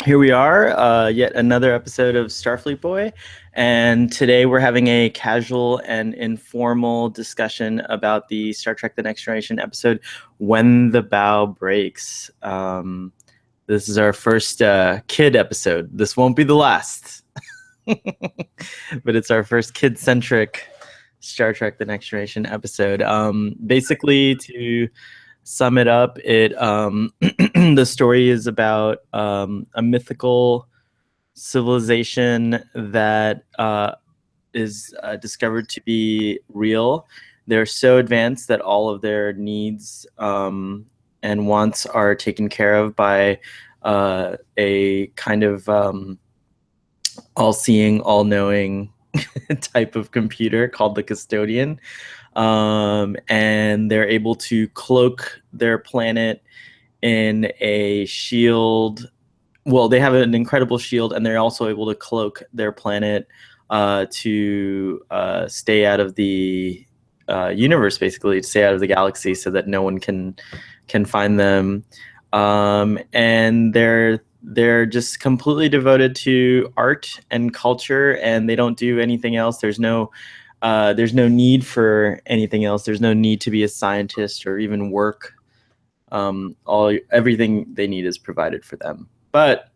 Here we are, yet another episode of Starfleet Boy, and today we're having a casual and informal discussion about the Star Trek: The Next Generation episode "When the Bough Breaks." This is our first kid episode. This won't be the last, but it's our first kid-centric Star Trek: The Next Generation episode. Basically, to sum it up, the story is about a mythical civilization that is discovered to be real. They're so advanced that all of their needs and wants are taken care of by a kind of all-seeing, all-knowing type of computer called the custodian. And they're able to cloak their planet in a shield. Well, they have an incredible shield, and they're also able to cloak their planet to stay out of the universe, basically, to stay out of the galaxy, so that no one can find them. And they're just completely devoted to art and culture, and they don't do anything else. There's no need for anything else. There's no need to be a scientist or even work. Everything they need is provided for them. But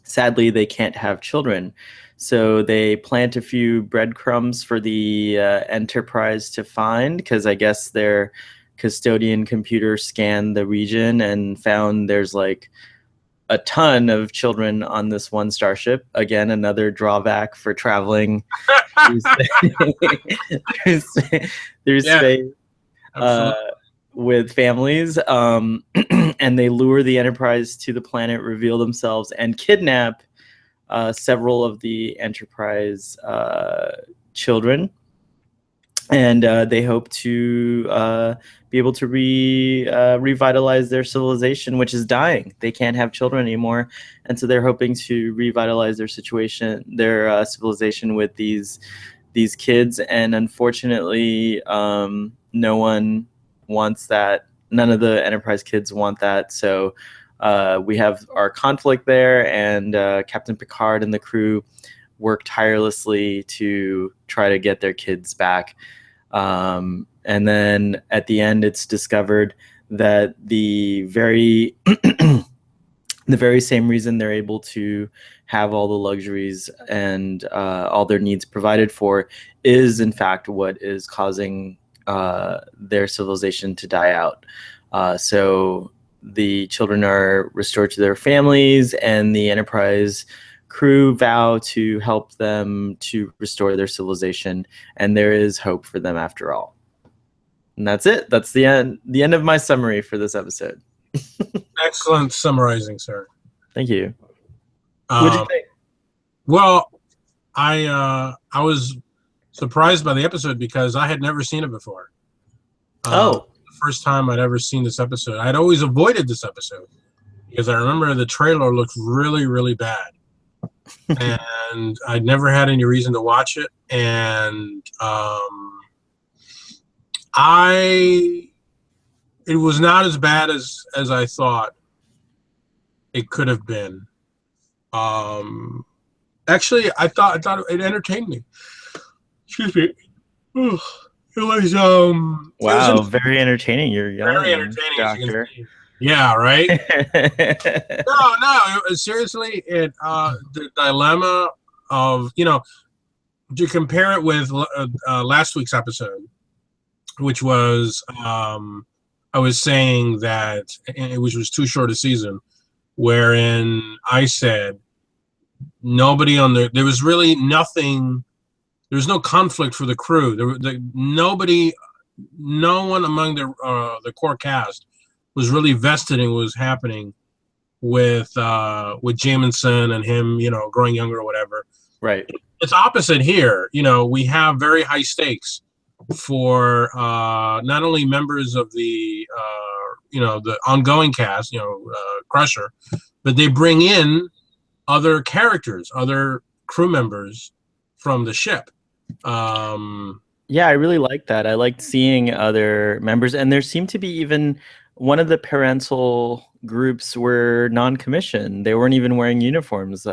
sadly, they can't have children. So they plant a few breadcrumbs for the Enterprise to find, because I guess their custodian computer scanned the region and found there's like a ton of children on this one starship. Again, another drawback for traveling through space with families. And they lure the Enterprise to the planet, reveal themselves, and kidnap several of the Enterprise children. And they hope to be able to revitalize their civilization, which is dying. They can't have children anymore, and so they're hoping to revitalize their civilization with these kids. And unfortunately, no one wants that. None of the Enterprise kids want that. So we have our conflict there, and Captain Picard and the crew work tirelessly to try to get their kids back. And then at the end, it's discovered that the very same reason they're able to have all the luxuries and all their needs provided for is, in fact, what is causing their civilization to die out. So the children are restored to their families, and the Enterprise crew vow to help them to restore their civilization, and there is hope for them after all. And that's it. That's the end of my summary for this episode. Excellent summarizing, sir. Thank you. What did you think? Well, I was surprised by the episode because I had never seen it before. The first time I'd ever seen this episode. I'd always avoided this episode because I remember the trailer looked really, really bad. And I'd never had any reason to watch it. And it was not as bad as I thought it could have been. Actually, I thought it entertained me. Excuse me. It was wow, very entertaining. You're young, very entertaining, doctor. Yeah, right. No. Seriously, the dilemma of to compare it with last week's episode, which was I was saying that which was too short a season, wherein I said there was really nothing. There was no conflict for the crew. No one among the core cast was really vested in what was happening with Jamison and him, growing younger or whatever. Right. It's opposite here. We have very high stakes for not only members of the ongoing cast, Crusher, but they bring in other characters, other crew members from the ship. Yeah, I really liked that. I liked seeing other members, and there seemed to be even one of the parental groups were non-commissioned. They weren't even wearing uniforms.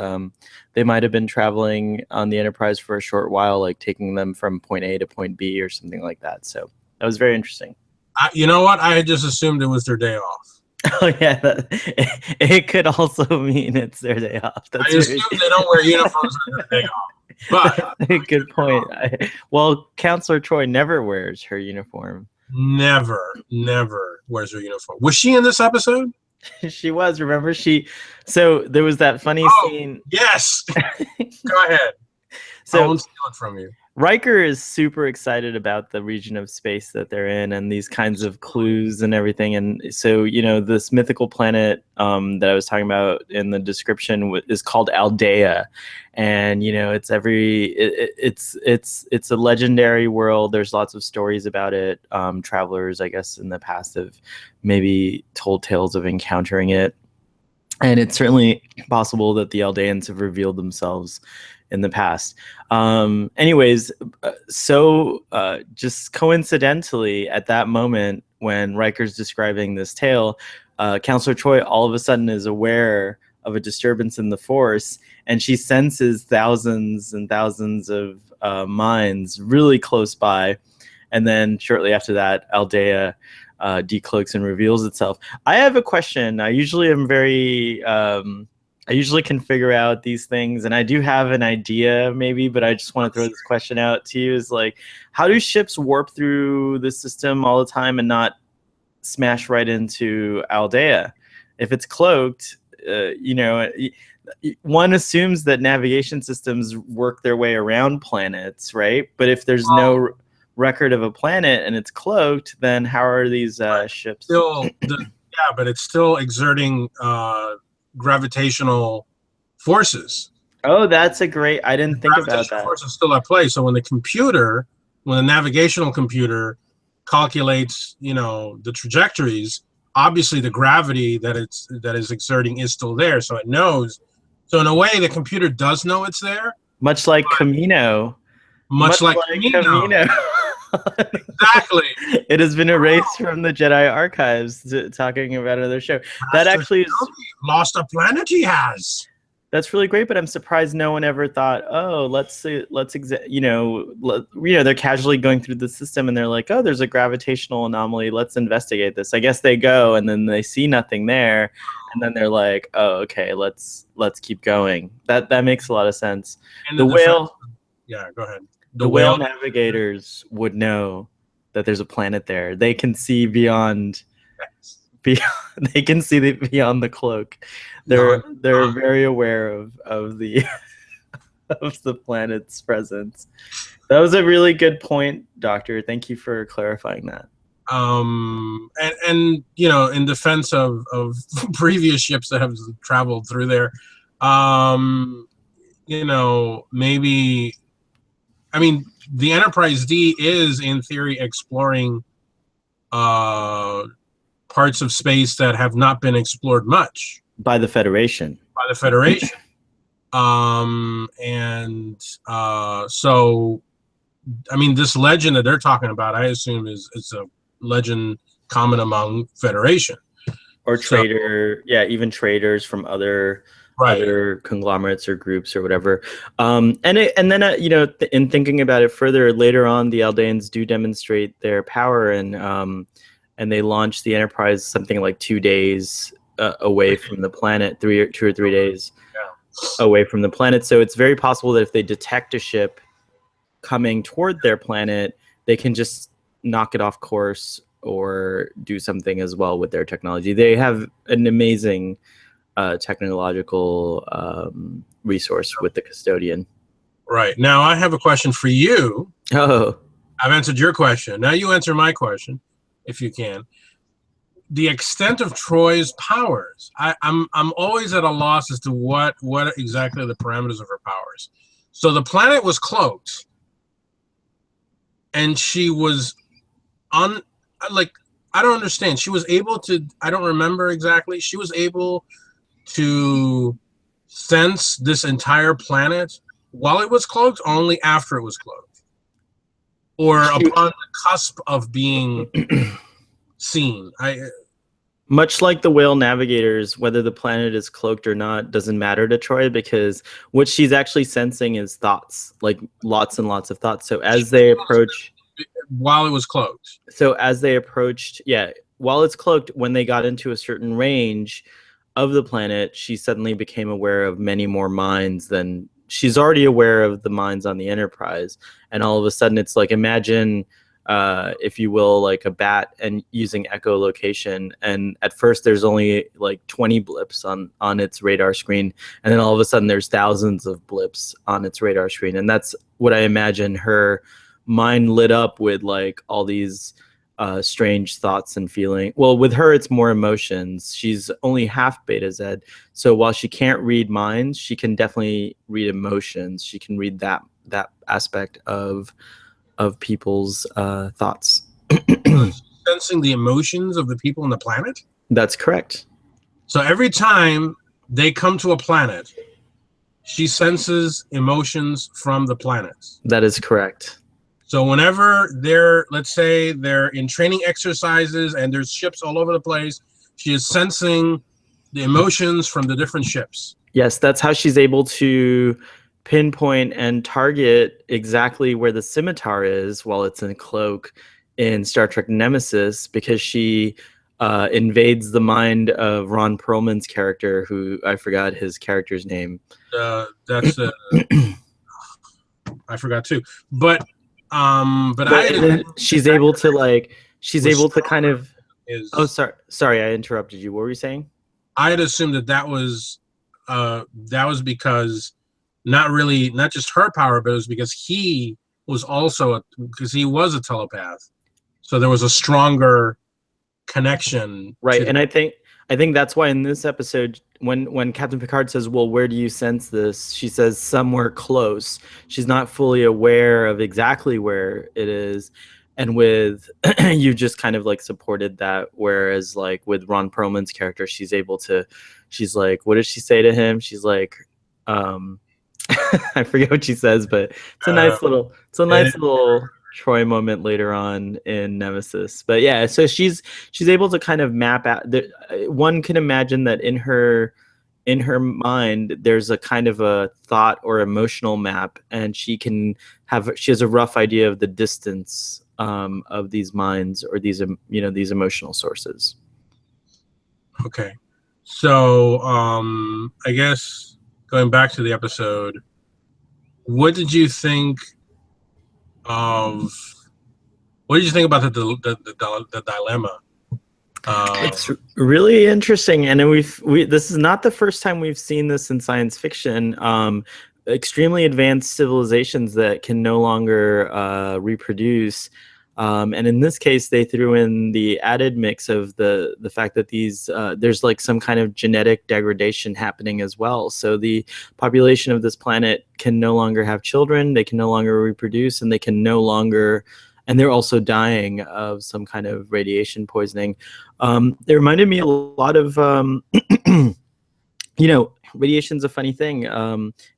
They might have been traveling on the Enterprise for a short while, like taking them from point A to point B or something like that. So that was very interesting. You know what? I had just assumed it was their day off. Oh yeah, it could also mean it's their day off. I assume they don't wear uniforms on their day off. But good point. Well, Counselor Troi never wears her uniform. Never wears her uniform. Was she in this episode? She was. Remember, so there was that funny scene. Yes. Go ahead. So I won't steal it from you. Riker is super excited about the region of space that they're in and these kinds of clues and everything. And so, this mythical planet that I was talking about in the description is called Aldea. And, it's a legendary world. There's lots of stories about it. Travelers, I guess, in the past have maybe told tales of encountering it. And it's certainly possible that the Aldeans have revealed themselves in the past. Just coincidentally, at that moment when Riker's describing this tale, Counselor Troi all of a sudden is aware of a disturbance in the Force, and she senses thousands and thousands of minds really close by. And then shortly after that, Aldea decloaks and reveals itself. I have a question. I usually can figure out these things, and I do have an idea maybe, but I just want to throw this question out to you is like, how do ships warp through the system all the time and not smash right into Aldea? If it's cloaked, one assumes that navigation systems work their way around planets, right? But if there's no record of a planet and it's cloaked, then how are these ships? But it's still exerting gravitational forces. Oh, that's a great. I didn't think about that. Force is still at play. So when the navigational computer calculates, the trajectories, obviously the gravity that is exerting is still there. So it knows. So in a way, the computer does know it's there. Much like Camino. Much like Camino. Exactly. It has been erased from the Jedi archives. Talking about another show. That actually is lost a planet. He has. That's really great, but I'm surprised no one ever thought, oh, they're casually going through the system and they're like, oh, there's a gravitational anomaly. Let's investigate this. I guess they go and then they see nothing there, and then they're like, oh, okay, let's keep going. That makes a lot of sense. And the whale. Yeah, go ahead. The whale navigators would know that there's a planet there. They can see beyond. They can see beyond the cloak. They're very aware of the of the planet's presence. That was a really good point, Doctor. Thank you for clarifying that. And in defense of previous ships that have traveled through there, maybe. I mean, the Enterprise D is, in theory, exploring parts of space that have not been explored much. By the Federation. So, I mean, this legend that they're talking about, I assume it's a legend common among Federation. Or even traders from other conglomerates or groups or whatever. And then in thinking about it further, later on, the Aldeans do demonstrate their power, and they launch the Enterprise something like 2 days away from the planet, 2 or 3 days away from the planet. So it's very possible that if they detect a ship coming toward their planet, they can just knock it off course or do something as well with their technology. They have an amazing technological resource with the custodian. Right. Now I have a question for you. Oh. I've answered your question. Now you answer my question, if you can. The extent of Troi's powers. I'm always at a loss as to what exactly are the parameters of her powers. So the planet was cloaked, and she was I don't understand. She was able to. I don't remember exactly. She was able to sense this entire planet while it was cloaked, or only after it was cloaked, or upon the cusp of being seen. Much like the whale navigators, whether the planet is cloaked or not doesn't matter to Troi, because what she's actually sensing is thoughts, like lots and lots of thoughts. So as they approach, while it was cloaked. So as they approached, while it's cloaked, when they got into a certain range of the planet, she suddenly became aware of many more minds than she's already aware of the minds on the Enterprise. And all of a sudden, it's like, imagine, if you will, like a bat and using echolocation. And at first, there's only like 20 blips on its radar screen, and then all of a sudden, there's thousands of blips on its radar screen. And that's what I imagine her mind lit up with, like all these strange thoughts and feeling. Well, with her, it's more emotions. She's only half Beta Z, so while she can't read minds, she can definitely read emotions. She can read that aspect of people's thoughts. Sensing the emotions of the people on the planet? That's correct. So every time they come to a planet, she senses emotions from the planets. That is correct. So whenever let's say they're in training exercises and there's ships all over the place, she is sensing the emotions from the different ships. Yes, that's how she's able to pinpoint and target exactly where the scimitar is while it's in a cloak in Star Trek Nemesis, because she invades the mind of Ron Perlman's character, who I forgot his character's name. That's I forgot too. But she's able to kind of. Oh, sorry, I interrupted you. What were you saying? I had assumed that was because not just her power, but it was because he was also because he was a telepath, so there was a stronger connection. Right, and I think that's why in this episode, when Captain Picard says, well, where do you sense this? She says somewhere close. She's not fully aware of exactly where it is. And with you just kind of like supported that. Whereas like with Ron Perlman's character, she's like, what does she say to him? She's like, I forget what she says, but it's a nice little Troi moment later on in Nemesis. But yeah, so she's able to kind of map out. One can imagine that in her mind there's a kind of a thought or emotional map, and she has a rough idea of the distance of these minds or these emotional sources. Okay, so I guess going back to the episode, what did you think about the dilemma? It's really interesting, and this is not the first time we've seen this in science fiction. Extremely advanced civilizations that can no longer reproduce, and in this case, they threw in the added mix of the fact that there's like some kind of genetic degradation happening as well. So the population of this planet can no longer have children. They can no longer reproduce, and they can no longer. And they're also dying of some kind of radiation poisoning. It reminded me a lot of, radiation's a funny thing.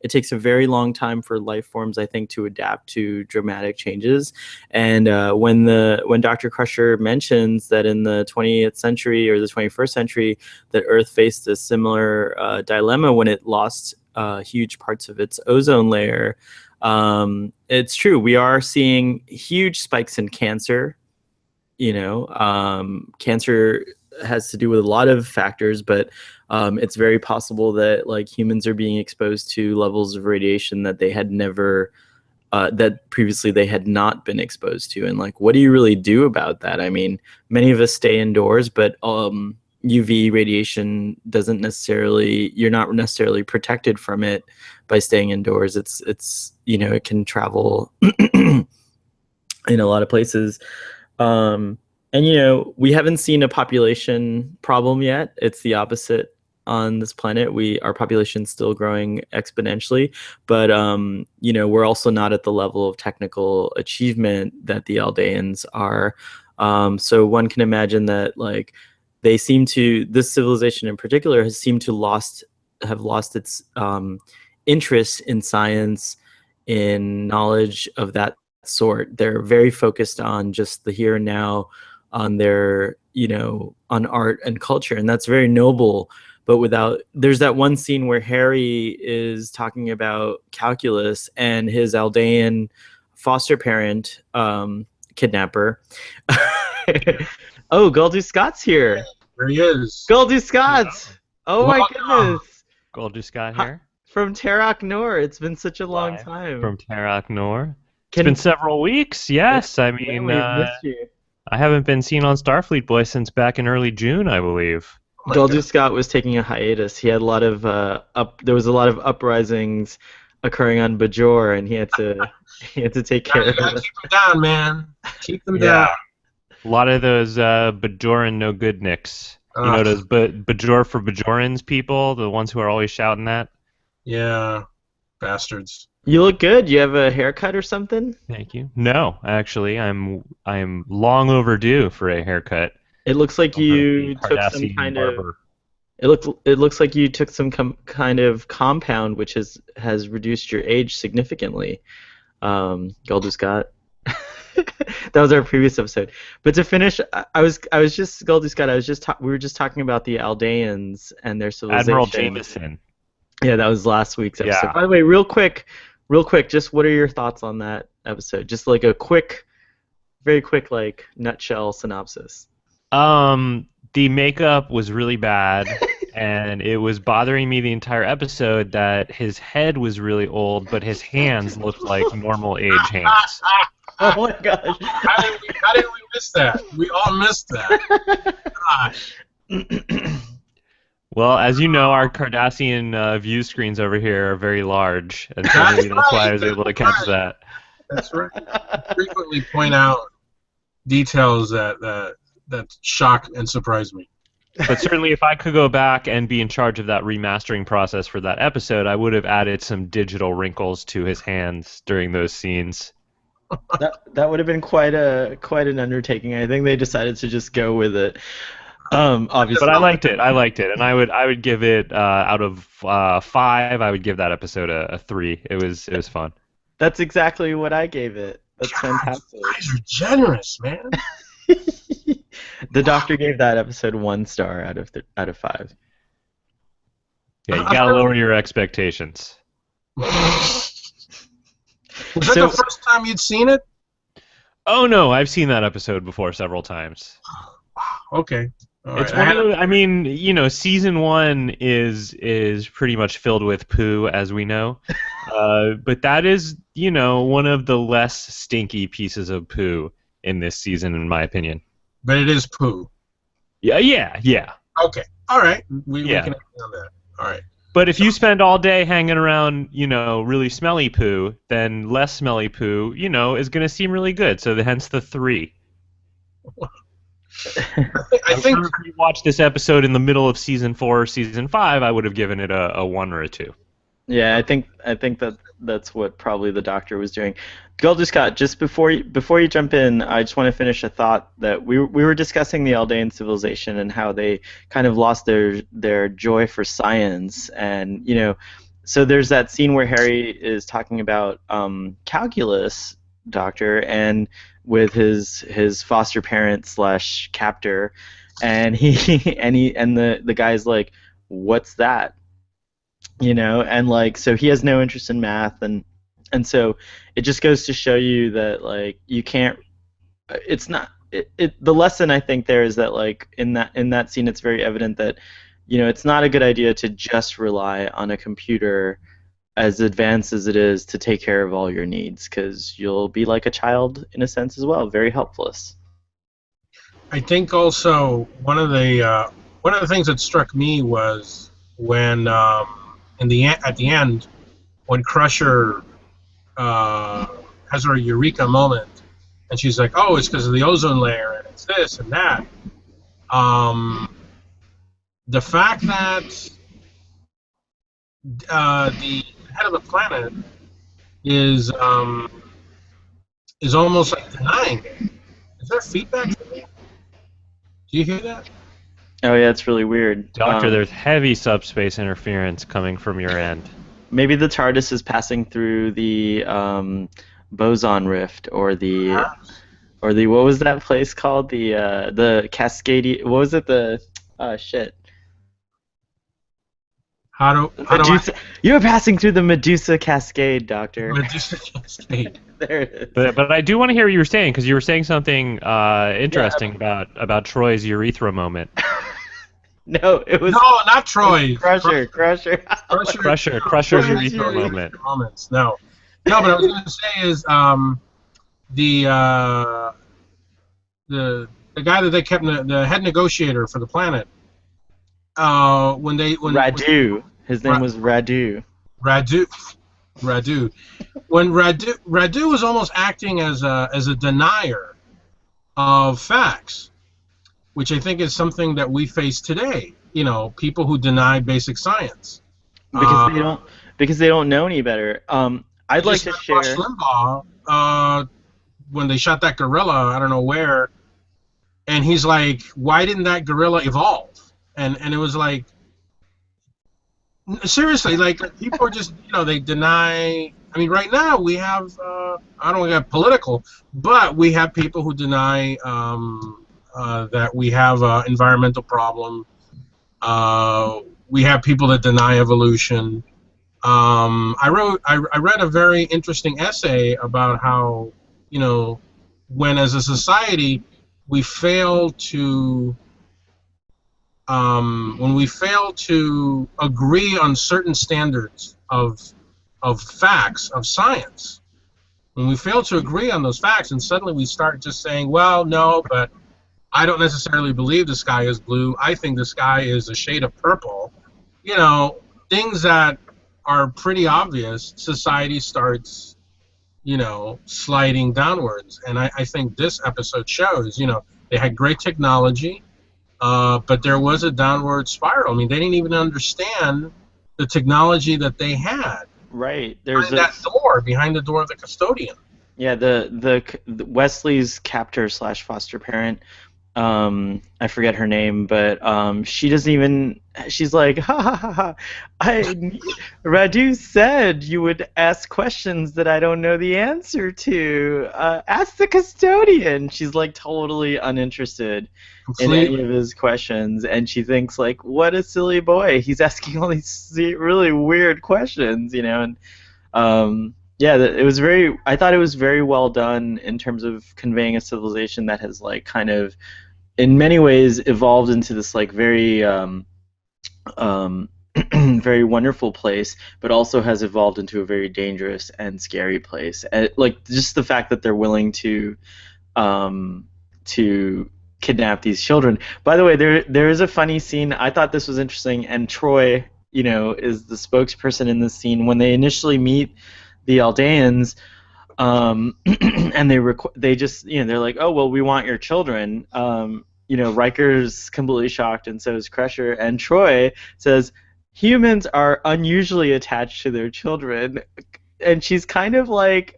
It takes a very long time for life forms, I think, to adapt to dramatic changes. And when Dr. Crusher mentions that in the 20th century or the 21st century, that Earth faced a similar dilemma when it lost huge parts of its ozone layer. It's true. We are seeing huge spikes in cancer. Cancer has to do with a lot of factors, but it's very possible that like humans are being exposed to levels of radiation that they had never, that previously they had not been exposed to. And like, what do you really do about that? I mean, many of us stay indoors, but UV radiation you're not necessarily protected from it by staying indoors. It's it can travel in a lot of places. And we haven't seen a population problem yet. It's the opposite on this planet. Our population's still growing exponentially, but we're also not at the level of technical achievement that the Aldeans are. So one can imagine that like this civilization in particular has seemed to have lost its interest in science, in knowledge of that sort. They're very focused on just the here and now, on their, on art and culture, and that's very noble. But there's that one scene where Harry is talking about calculus, and his Aldean foster parent, kidnapper. Oh, Goldie Scott's here. There he is. Goldie Scott. Oh my goodness. Goldie Scott here. From Terok Nor. It's been such a long time. From Terok Nor. It's been several weeks. Yes, I mean, I haven't been seen on Starfleet Boy since back in early June, I believe. Goldie Scott was taking a hiatus. He had a lot of there was a lot of uprisings occurring on Bajor, and he had to take care of it. Keep them down, man. Keep them down. A lot of those Bajoran no good nicks. You know those Bajor for Bajorans people, the ones who are always shouting that? Yeah, bastards. You look good. You have a haircut or something? Thank you. No, actually, I'm long overdue for a haircut. It looks like you took some kind of. It looks like you took some kind of compound which has reduced your age significantly. Goldie Scott. That was our previous episode. But to finish, I was just Goldie Scott. We were just talking about the Aldeans and their civilization. Admiral Jameson. Yeah, that was last week's episode. Yeah. By the way, real quick, just what are your thoughts on that episode? Just like a very quick, like nutshell synopsis. The makeup was really bad, and it was bothering me the entire episode that his head was really old, but his hands looked like normal age hands. Oh my gosh! How did we miss that? We all missed that. Gosh. Well, as you know, our Cardassian view screens over here are very large, and so maybe that's why I was able to catch that. That's right. Frequently point out details that shock and surprise me. But certainly, if I could go back and be in charge of that remastering process for that episode, I would have added some digital wrinkles to his hands during those scenes. That would have been quite an undertaking. I think they decided to just go with it. Obviously, but I liked it, and I would give it out of 5. I would give that episode a 3. It was fun. That's exactly what I gave it. That's fantastic. You guys are generous, man. The Doctor gave that episode 1 star out of 5. Yeah, you gotta lower your expectations. Was that the first time you'd seen it? Oh no, I've seen that episode before several times. Okay. All it's right. one of the, I mean, season 1 is pretty much filled with poo, as we know. But that is, one of the less stinky pieces of poo in this season, in my opinion. But it is poo. Yeah. Okay. All right. We can agree on that. All right. But if you spend all day hanging around, really smelly poo, then less smelly poo, is going to seem really good. So hence the 3. I think if you watched this episode in the middle of season 4 or season 5, I would have given it a 1 or a 2. Yeah, I think that's what probably the Doctor was doing. Goldie Scott, just before you jump in, I just want to finish a thought that we were discussing the Aldean civilization and how they kind of lost their joy for science, and so there's that scene where Harry is talking about calculus, Doctor, and with his foster parent / captor, and the guy's like, what's that? And like, so he has no interest in math, and so it just goes to show you that like you can't. It's not. The lesson I think there is that like in that scene, it's very evident that it's not a good idea to just rely on a computer as advanced as it is to take care of all your needs, because you'll be like a child in a sense as well, very helpless. I think also one of the things that struck me was when at the end when Crusher has her eureka moment, and she's like, "Oh, it's because of the ozone layer, and it's this and that." The fact that the head of the planet is almost like denying it. Is there feedback for me? Do you hear that? Oh yeah, it's really weird. Doctor, there's heavy subspace interference coming from your end. Maybe the TARDIS is passing through the boson rift or the or the what was that place called? The Cascade. What was it? Shit. How do Medusa. You're passing through the Medusa Cascade, Doctor. Medusa Cascade. There it is. But I do want to hear what you were saying, because you were saying something interesting about Troy's urethra moment. No, it was... No, not Troi. Crusher's urethra moment. No, but I was going to say is the guy that they kept, the head negotiator for the planet. Radu. His name was Radu. Radu. When Radu was almost acting as a denier of facts, which I think is something that we face today. You know, people who deny basic science because they don't know any better. I'd like to share. Rush Limbaugh, when they shot that gorilla, I don't know where, and he's like, "Why didn't that gorilla evolve?" And it was like, seriously, like people are just, they deny. I mean, right now we have I don't want to get political, but we have people who deny that we have an environmental problem. We have people that deny evolution. I read a very interesting essay about how, when as a society we fail to when we fail to agree on certain standards of facts, of science, when we fail to agree on those facts, and suddenly we start just saying, well, no, but I don't necessarily believe the sky is blue. I think the sky is a shade of purple. Things that are pretty obvious, society starts, sliding downwards. And I think this episode shows, they had great technology, but there was a downward spiral. I mean, they didn't even understand the technology that they had. Right. There's behind the door of the custodian. Yeah, the Wesley's captor / foster parent. I forget her name, but she doesn't even. She's like, ha ha ha ha. Radu said you would ask questions that I don't know the answer to. Ask the custodian. She's like totally uninterested in any of his questions, and she thinks like, what a silly boy. He's asking all these really weird questions, and yeah, it was I thought it was very well done in terms of conveying a civilization that has like kind of, in many ways, evolved into this like very very wonderful place, but also has evolved into a very dangerous and scary place. And, like, just the fact that they're willing to kidnap these children. By the way, there is a funny scene. I thought this was interesting, and Troi, is the spokesperson in this scene when they initially meet the Aldeans. And they just, they're like, oh, well, we want your children. Riker's completely shocked, and so is Crusher. And Troi says, humans are unusually attached to their children. And she's kind of like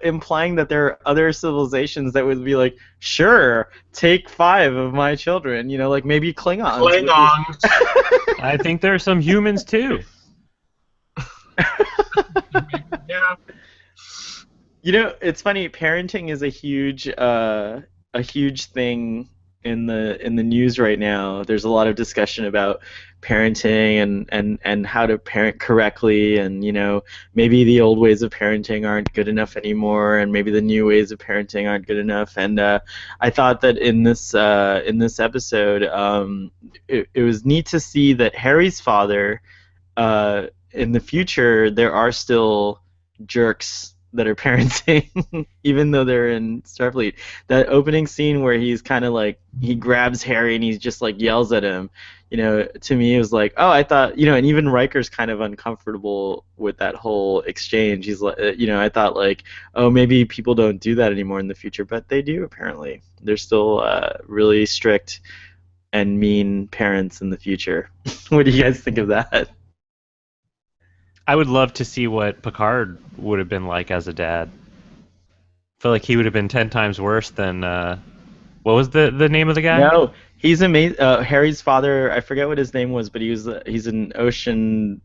implying that there are other civilizations that would be like, sure, take 5 of my children. Like maybe Klingons. I think there are some humans too. Yeah. It's funny. Parenting is a huge thing in the news right now. There's a lot of discussion about parenting and how to parent correctly, and maybe the old ways of parenting aren't good enough anymore, and maybe the new ways of parenting aren't good enough. And I thought that in this episode, it was neat to see that Harry's father, in the future, there are still jerks that are parenting, even though they're in Starfleet. That opening scene where he's kind of like, he grabs Harry and he just like yells at him, to me it was like, oh, I thought, and even Riker's kind of uncomfortable with that whole exchange. He's like, I thought like, oh, maybe people don't do that anymore in the future, but they do apparently. They're still really strict and mean parents in the future. What do you guys think of that? I would love to see what Picard would have been like as a dad. I feel like he would have been 10 times worse than... what was the name of the guy? No, he's amazing. Harry's father, I forget what his name was, but he's an oceanographer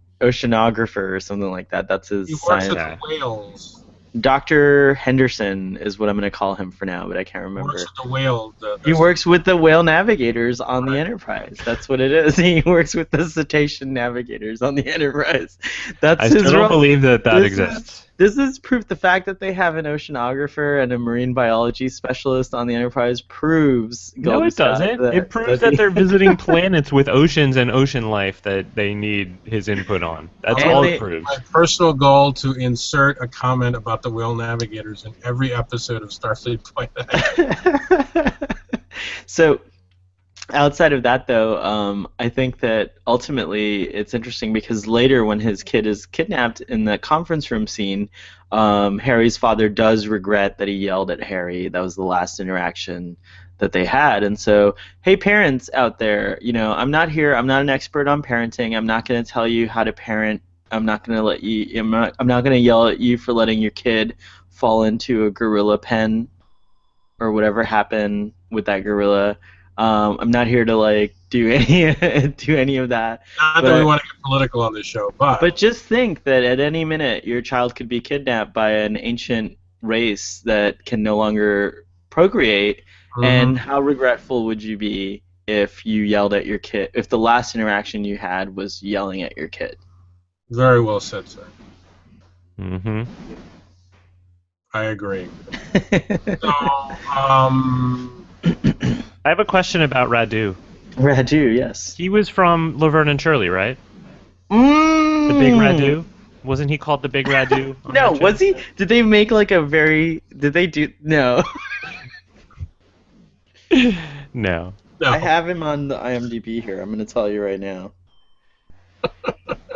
or something like that. That's his science. He works with the whales. Dr. Henderson is what I'm going to call him for now, but I can't He remember. works with the whale. He works with the whale navigators on the Enterprise. That's what it is. He works with the cetacean navigators on the Enterprise. That's I his still role. don't believe that exists. This is proof. The fact that they have an oceanographer and a marine biology specialist on the Enterprise proves. No, it doesn't. It proves that they're visiting planets with oceans and ocean life that they need his input on. That's all it proves. My personal goal to insert a comment about the whale navigators in every episode of Starfleet Planet. So, outside of that, though, I think that ultimately it's interesting because later when his kid is kidnapped in the conference room scene, Harry's father does regret that he yelled at Harry. That was the last interaction that they had. And so, hey, parents out there, I'm not an expert on parenting. I'm not going to tell you how to parent. I'm not going to yell at you for letting your kid fall into a gorilla pen or whatever happened with that gorilla. I'm not here to do any of that. Not that we want to get political on this show, but just think that at any minute your child could be kidnapped by an ancient race that can no longer procreate, and how regretful would you be if you yelled at your kid? If the last interaction you had was yelling at your kid? Very well said, sir. Mm-hmm. I agree. So, I have a question about Radu. Radu, yes. He was from Laverne and Shirley, right? The Big Radu? Wasn't he called the Big Radu? No, was he? Did they make Did they do? No. No. I have him on the IMDb here. I'm going to tell you right now.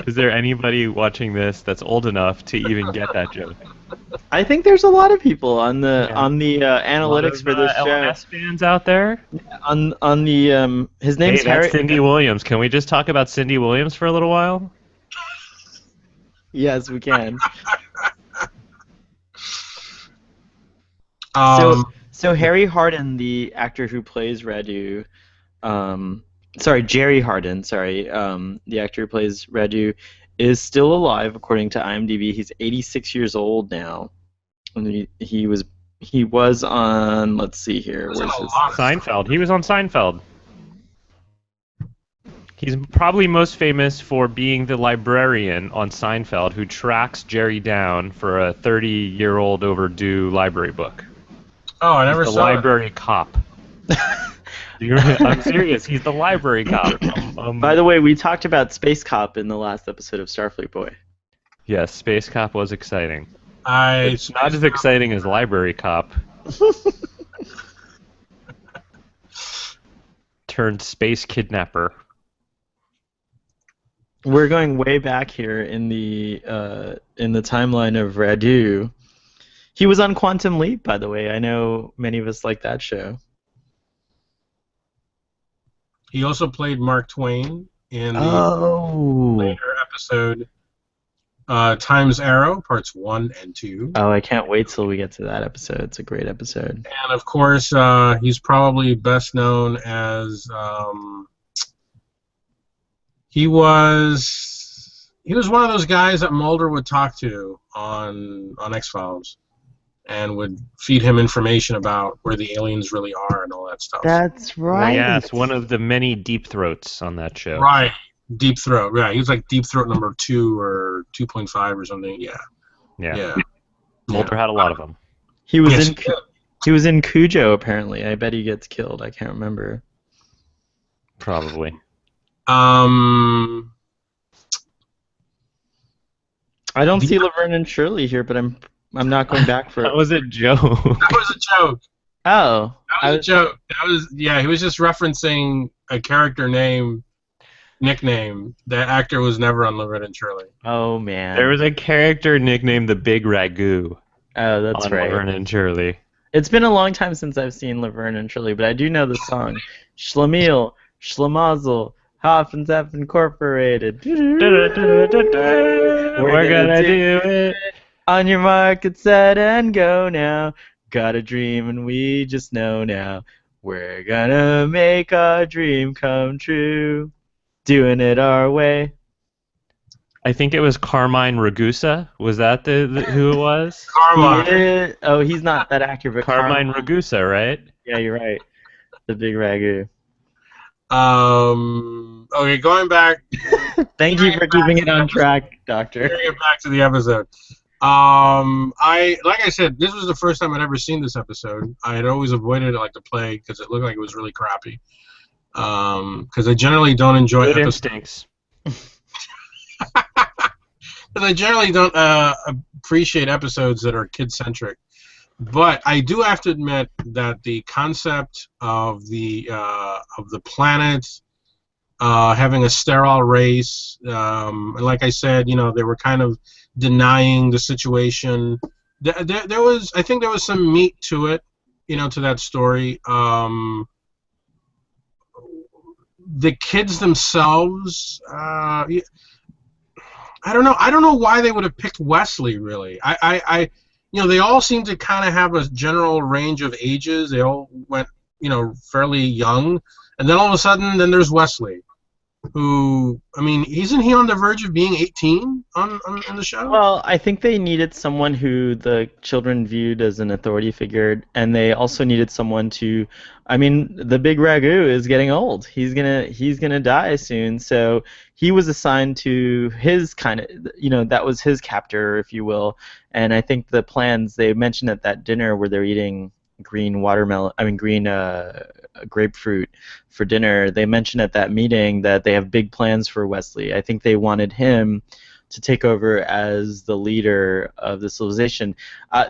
Is there anybody watching this that's old enough to even get that joke? I think there's a lot of people on the analytics for this show. LMS fans out there. On the his name's Hey, that's Cindy Williams. Can we just talk about Cindy Williams for a little while? Yes, we can. So Harry Hardin, the actor who plays Radu, Jerry Hardin, the actor who plays Radu, is still alive according to IMDb. He's 86 years old now. And he was on, let's see here. Where's his Seinfeld. He was on Seinfeld. He's probably most famous for being the librarian on Seinfeld who tracks Jerry down for a 30-year-old overdue library book. Oh, I never saw it. The library cop. I'm serious. He's the library cop. By the way, we talked about Space Cop in the last episode of Starfleet Boy. Yes, Space Cop was exciting. It's not as exciting as Library Cop. Turned space kidnapper. We're going way back here in the timeline of Radu. He was on Quantum Leap, by the way. I know many of us like that show. He also played Mark Twain in the later episode Time's Arrow, parts 1 and 2. Oh, I can't wait till we get to that episode. It's a great episode. And of course, he's probably best known as he was one of those guys that Mulder would talk to on X-Files and would feed him information about where the aliens really are and all that stuff. That's right. Yes, one of the many deep throats on that show. Right. Deep Throat. Yeah, he was like Deep Throat number 2 or 2.5 or something. Yeah. Mulder had a lot of them. He was in Cujo, apparently. I bet he gets killed. I can't remember. Probably. I don't see Laverne and Shirley here, but I'm not going back for it. That was a joke. That was a joke. Oh. That was a joke. He was just referencing a character nickname. That actor was never on Laverne and Shirley. Oh, man. There was a character nicknamed the Big Ragu. Oh, that's right. Laverne and Shirley. It's been a long time since I've seen Laverne and Shirley, but I do know the song. Schlemiel, Schlemazel, Hoff and Zepp Incorporated. We're gonna do it. On your mark, get set, and go now. Got a dream, and we just know now. We're gonna make our dream come true. Doing it our way. I think it was Carmine Ragusa. Was that who it was? Carmine. Oh, he's not that accurate. But Carmine Ragusa, right? Yeah, you're right. The big ragu. Okay, going back. Thank you for keeping it on track, Doctor. Bring it back to the episode. Like I said, this was the first time I'd ever seen this episode. I had always avoided it like the plague because it looked like it was really crappy. Because I generally don't enjoy Good episodes. instincts. Because I generally don't appreciate episodes that are kid-centric. But I do have to admit that the concept of the planet having a sterile race, and like I said, they were kind of denying the situation. There was, I think, there was some meat to it, to that story. The kids themselves, I don't know. I don't know why they would have picked Wesley. Really, they all seem to kind of have a general range of ages. They all went, fairly young, and then all of a sudden, then there's Wesley, who, isn't he on the verge of being 18 on the show? Well, I think they needed someone who the children viewed as an authority figure, and they also needed someone to, the big ragu is getting old. He's gonna die soon, so he was assigned to his kind of, that was his captor, if you will. And I think the plans they mentioned at that dinner where they're eating green grapefruit for dinner, they mentioned at that meeting that they have big plans for Wesley. I think they wanted him to take over as the leader of the civilization.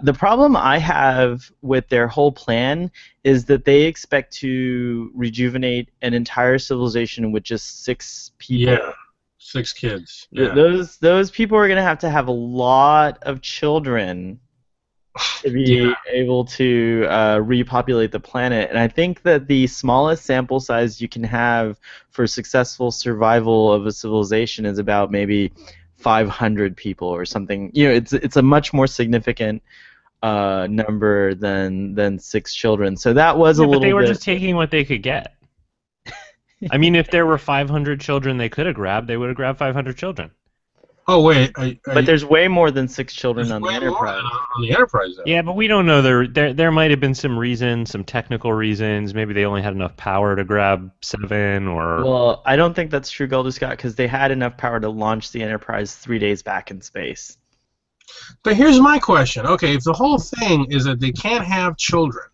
The problem I have with their whole plan is that they expect to rejuvenate an entire civilization with just 6 people. Yeah, 6 kids. Yeah. Those people are going to have a lot of children to be able to repopulate the planet. And I think that the smallest sample size you can have for successful survival of a civilization is about maybe 500 people or something. It's a much more significant number than 6 children. So that was a little bit... But they were just taking what they could get. If there were 500 children they could have grabbed, they would have grabbed 500 children. Oh wait, but there's way more than 6 children on the Enterprise. On the Enterprise, though. Yeah, but we don't know. There might have been some reasons, some technical reasons. Maybe they only had enough power to grab 7, or. Well, I don't think that's true, Golden Scott, because they had enough power to launch the Enterprise 3 days back in space. But here's my question. Okay, if the whole thing is that they can't have children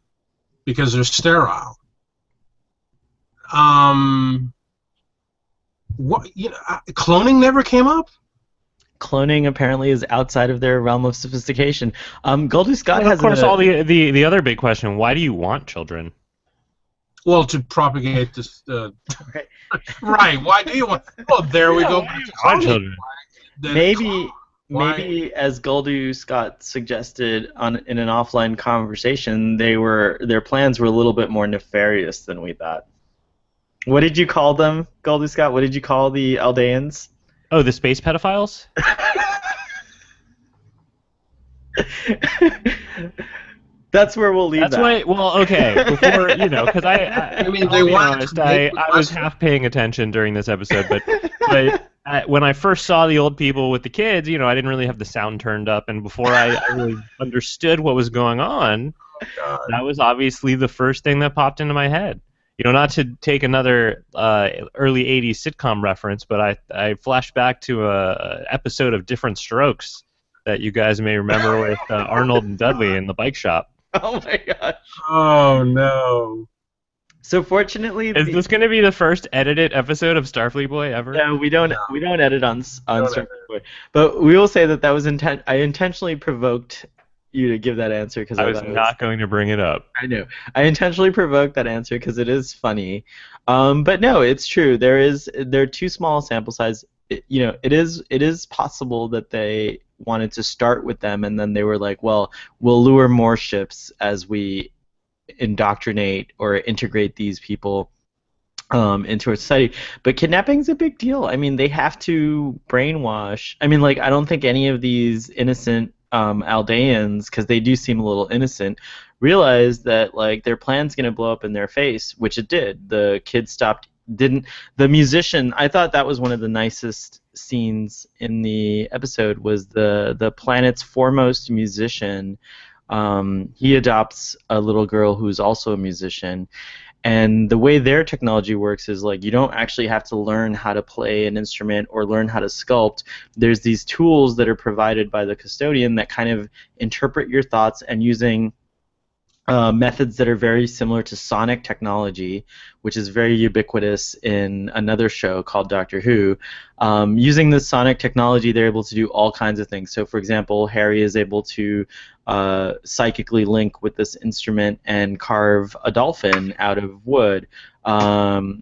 because they're sterile, cloning never came up? Cloning apparently is outside of their realm of sophistication. Goldie Scott has. Of course, all the other big question: why do you want children? Well, to propagate this. Right. Right. Why do you want? Oh, there we go. Want children? Maybe as Goldie Scott suggested in an offline conversation, their plans were a little bit more nefarious than we thought. What did you call them, Goldie Scott? What did you call the Aldeans? Oh, the space pedophiles? That's where we'll leave that. Well, okay. Before, because I was half paying attention during this episode, but when I first saw the old people with the kids, I didn't really have the sound turned up, and before I really understood what was going on, that was obviously the first thing that popped into my head. Not to take another early 80s sitcom reference, but I flashed back to a episode of Different Strokes that you guys may remember with Arnold and Dudley in the bike shop. Oh my gosh. Oh no. So fortunately, is this going to be the first edited episode of Starfleet Boy ever? No, we don't edit on Starfleet Boy. But we will say that was I intentionally provoked you to give that answer because I was not going to bring it up. I know. I intentionally provoked that answer because it is funny. But no, it's true. There are too small a sample size. It is possible that they wanted to start with them and then they were like, well, we'll lure more ships as we indoctrinate or integrate these people into our society. But kidnapping is a big deal. They have to brainwash. I don't think any of these innocent Aldeans, because they do seem a little innocent, realize that their plan's going to blow up in their face, which it did. The kid the musician, I thought that was one of the nicest scenes in the episode was the planet's foremost musician. He adopts a little girl who's also a musician. And the way their technology works is like you don't actually have to learn how to play an instrument or learn how to sculpt. There's these tools that are provided by the custodian that kind of interpret your thoughts, and using methods that are very similar to sonic technology, which is very ubiquitous in another show called Doctor Who. Using this sonic technology, they're able to do all kinds of things. So, for example, Harry is able to psychically link with this instrument and carve a dolphin out of wood.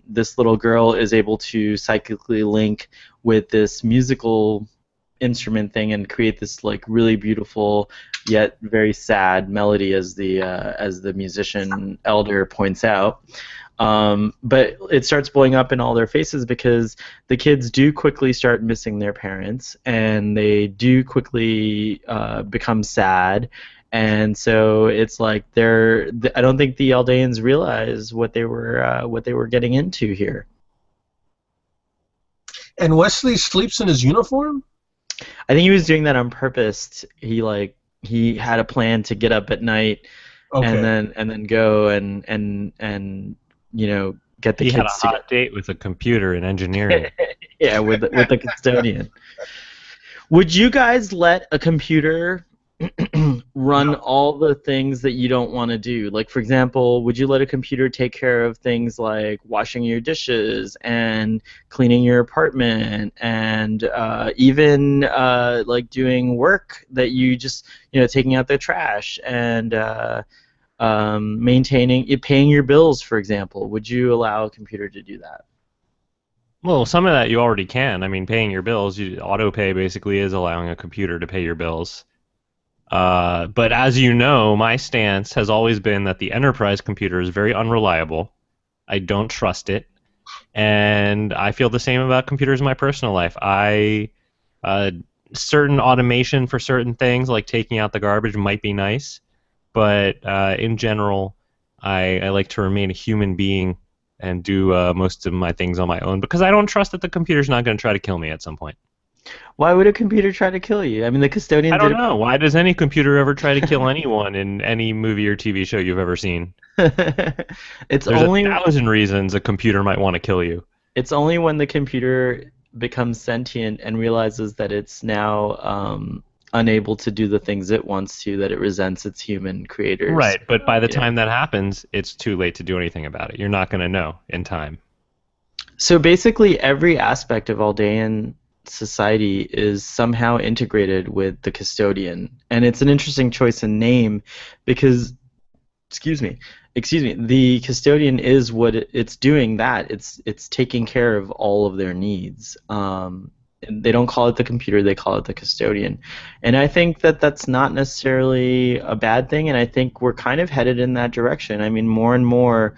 This little girl is able to psychically link with this musical instrument thing and create this like really beautiful yet very sad melody, as the musician Elder points out. But it starts blowing up in all their faces because the kids do quickly start missing their parents, and they do quickly become sad. And so it's like I don't think the Aldeans realize what they were getting into here. And Wesley sleeps in his uniform? I think he was doing that on purpose. He had a plan to get up at night, Okay. and then go and get the He kids had a hot date with a computer in engineering. yeah, with the custodian. Would you guys let a computer run all the things that you don't want to do? Like, for example, would you let a computer take care of things like washing your dishes and cleaning your apartment and even like doing work that you just, taking out the trash and paying your bills, for example? Would you allow a computer to do that? Well, some of that you already can. I mean, paying your bills, auto pay basically is allowing a computer to pay your bills. But as you know, my stance has always been that the Enterprise computer is very unreliable. I don't trust it. And I feel the same about computers in my personal life. Certain automation for certain things, like taking out the garbage, might be nice. But in general, I like to remain a human being and do most of my things on my own, because I don't trust that the computer's not going to try to kill me at some point. Why would a computer try to kill you? I mean, the custodian I don't know. Why does any computer ever try to kill anyone in any movie or TV show you've ever seen? There's only 1,000 reasons a computer might want to kill you. It's only when the computer becomes sentient and realizes that it's now unable to do the things it wants to, that it resents its human creators. Right, but by the time that happens, it's too late to do anything about it. You're not going to know in time. So basically, every aspect of Aldean society is somehow integrated with the custodian, and it's an interesting choice in name because, excuse me, the custodian is what it's doing. That it's taking care of all of their needs. They don't call it the computer; they call it the custodian, and I think that that's not necessarily a bad thing. And I think we're kind of headed in that direction. I mean, more and more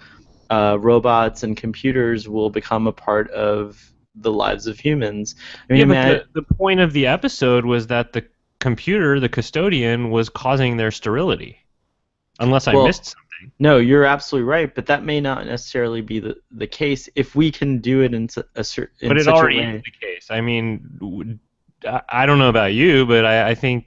robots and computers will become a part of the lives of humans. I mean, but the point of the episode was that the computer, the custodian, was causing their sterility. Unless I missed something. No, you're absolutely right, but that may not necessarily be the case if we can do it in such a way. But it already is the case. I mean, I don't know about you, but I think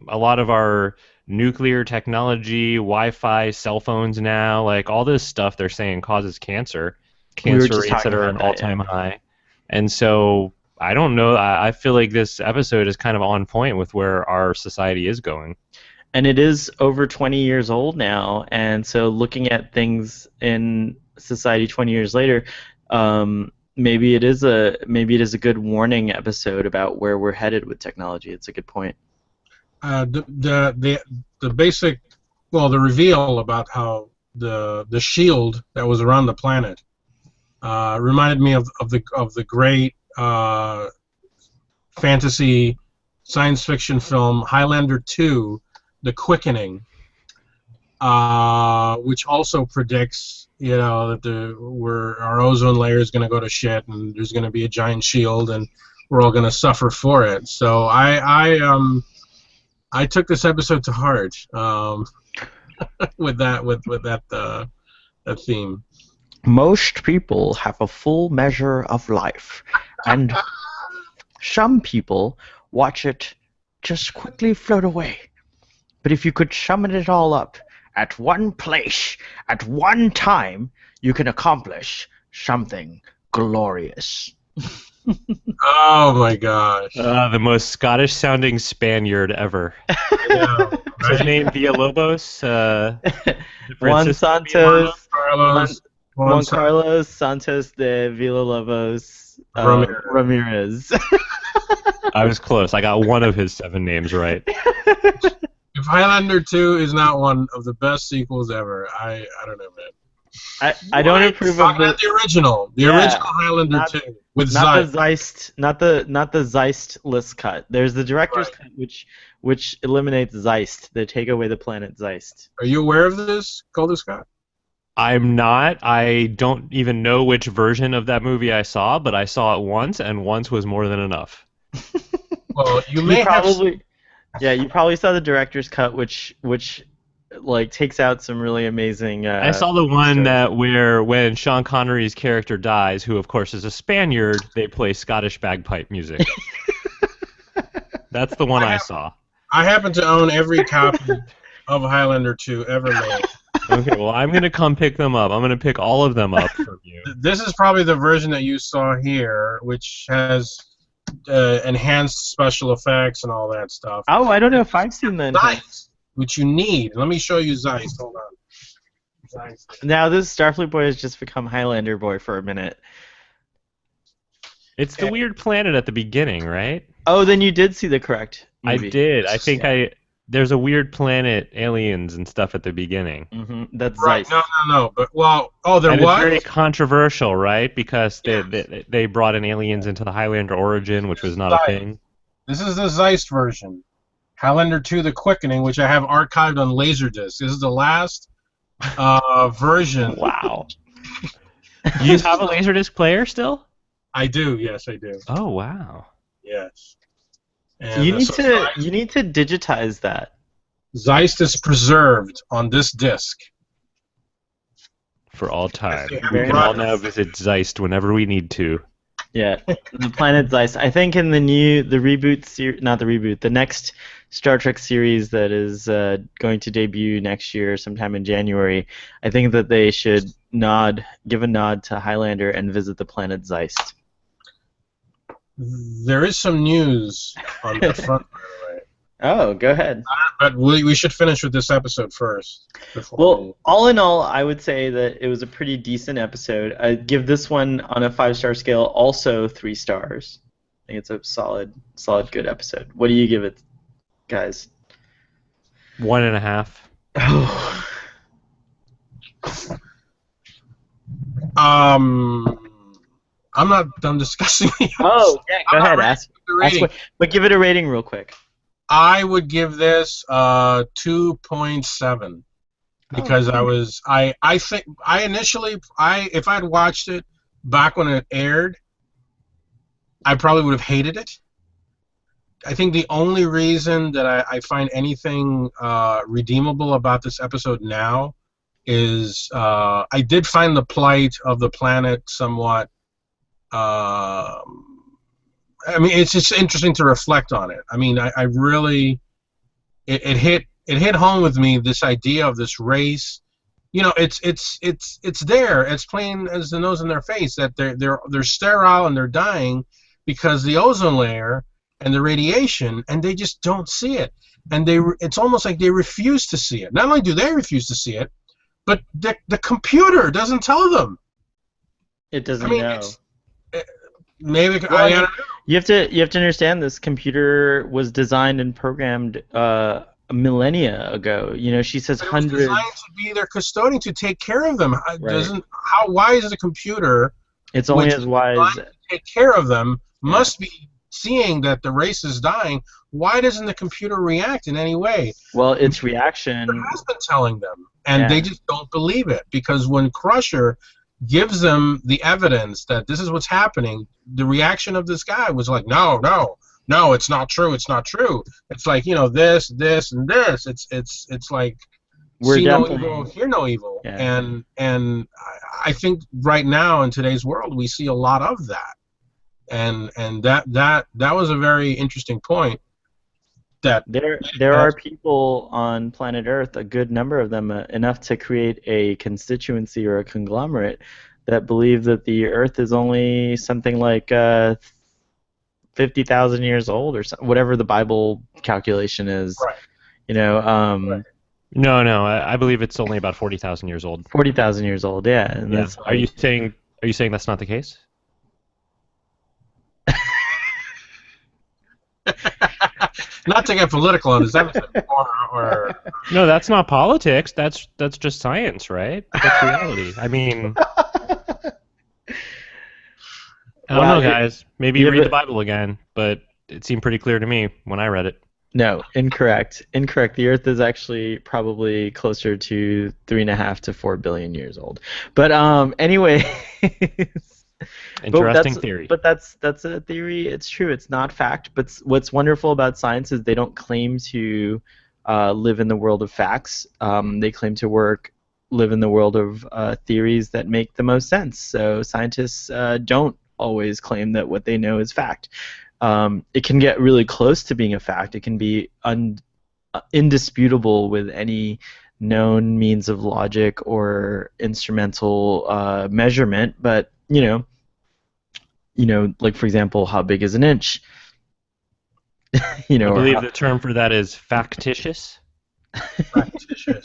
a lot of our nuclear technology, Wi-Fi, cell phones now, like all this stuff they're saying causes cancer. Cancer rates that are an all-time high. And so, I don't know, I feel like this episode is kind of on point with where our society is going. And it is over 20 years old now, and so looking at things in society 20 years later, maybe it is a good warning episode about where we're headed with technology. It's a good point. The basic, the reveal about how the shield that was around the planet reminded me of the great fantasy science fiction film Highlander 2, The Quickening, which also predicts, that our ozone layer is going to go to shit, and there's going to be a giant shield, and we're all going to suffer for it. So I took this episode to heart with that theme. Most people have a full measure of life, and Some people watch it just quickly float away. But if you could summon it all up at one place, at one time, you can accomplish something glorious. Oh my gosh. The most Scottish-sounding Spaniard ever. Yeah, What's his name? Villalobos? Juan Santos. Carlos. Juan Carlos Santos de Villalobos Ramirez. I was close. I got one of his 7 names right. If Highlander 2 is not one of the best sequels ever, I don't know, man. I don't approve of the original. The original Highlander 2 with Zeist. Not the Zeist-less cut. There's the director's cut which eliminates Zeist. They take away the planet Zeist. Are you aware of this, Calder Scott? I'm not. I don't even know which version of that movie I saw, but I saw it once, and once was more than enough. Well, you probably saw the director's cut, which like takes out some really amazing. I saw the one where when Sean Connery's character dies, who of course is a Spaniard, they play Scottish bagpipe music. That's the one I saw. I happen to own every copy of Highlander 2 ever made. Okay, well, I'm going to come pick them up. I'm going to pick all of them up from you. This is probably the version that you saw here, which has enhanced special effects and all that stuff. Oh, I don't know if I've seen that. Zeist, which you need. Let me show you Zeist. Hold on. Zeist. Now this Starfleet boy has just become Highlander boy for a minute. It's the weird planet at the beginning, right? Oh, then you did see the correct movie. I did. I think there's a weird planet, aliens and stuff at the beginning. Mm-hmm. That's right. Zeist. No. But there and was. It's very controversial, right? Because they brought in aliens into the Highlander origin, which was not a thing. This is the Zeist version. Highlander 2: The Quickening, which I have archived on Laserdisc. This is the last version. Wow. You have a Laserdisc player still? I do. Yes, I do. Oh, wow. Yes. And, you need to digitize that. Zeist is preserved on this disc for all time. We can all now visit Zeist whenever we need to. Yeah, the planet Zeist. I think in the next Star Trek series that is going to debut next year, sometime in January, I think that they should give a nod to Highlander and visit the planet Zeist. There is some news on the front, by the way. Oh, go ahead. But we should finish with this episode first. Well, all in all, I would say that it was a pretty decent episode. I'd give this one on a 5-star scale also 3 stars. I think it's a solid, good episode. What do you give it, guys? 1.5. Oh. I'm not done discussing it. Oh, yeah, go ahead. Ask but give it a rating real quick. I would give this 2.7 because I think if I'd watched it back when it aired, I probably would have hated it. I think the only reason that I find anything redeemable about this episode now is I did find the plight of the planet somewhat. I mean, it's just interesting to reflect on it. I mean, I really, it hit home with me, this idea of this race. You know, it's there. It's plain as the nose in their face that they're sterile and they're dying because the ozone layer and the radiation, and they just don't see it. And it's almost like they refuse to see it. Not only do they refuse to see it, but the computer doesn't tell them. It doesn't know. Maybe well, I don't know. You have to understand this computer was designed and programmed millennia ago. You know, she says hundreds. It was designed to be their custodian to take care of them. Right. Why is the computer? It's only as wise. To take care of them must be seeing that the race is dying. Why doesn't the computer react in any way? Well, its reaction has been telling them, and they just don't believe it because when Crusher gives them the evidence that this is what's happening, the reaction of this guy was like, no, it's not true. It's not true. It's like, you know, this, and this. It's like see no evil, hear no evil. Yeah. And I think right now in today's world we see a lot of that. and that was a very interesting point. That there are people on planet Earth, a good number of them, enough to create a constituency or a conglomerate that believe that the Earth is only something like 50,000 years old or whatever the Bible calculation is. Right. You know. Right. No, I believe it's only about 40,000 years old. 40,000 years old, yeah. And Yeah. that's Are you saying that's not the case? Not to get political on this episode, or No, that's not politics. That's just science, right? That's reality. I mean, I don't know, guys. Maybe read the Bible again, but it seemed pretty clear to me when I read it. No, incorrect. Incorrect. The Earth is actually probably closer to 3.5 to 4 billion years old. But anyway. Interesting theory. But that's a theory. It's true. It's not fact. But what's wonderful about science is they don't claim to live in the world of facts. They claim to live in the world of theories that make the most sense. So scientists don't always claim that what they know is fact. It can get really close to being a fact. It can be indisputable with any known means of logic or instrumental measurement, but like for example, how big is an inch? I believe the term for that is factitious. Factitious.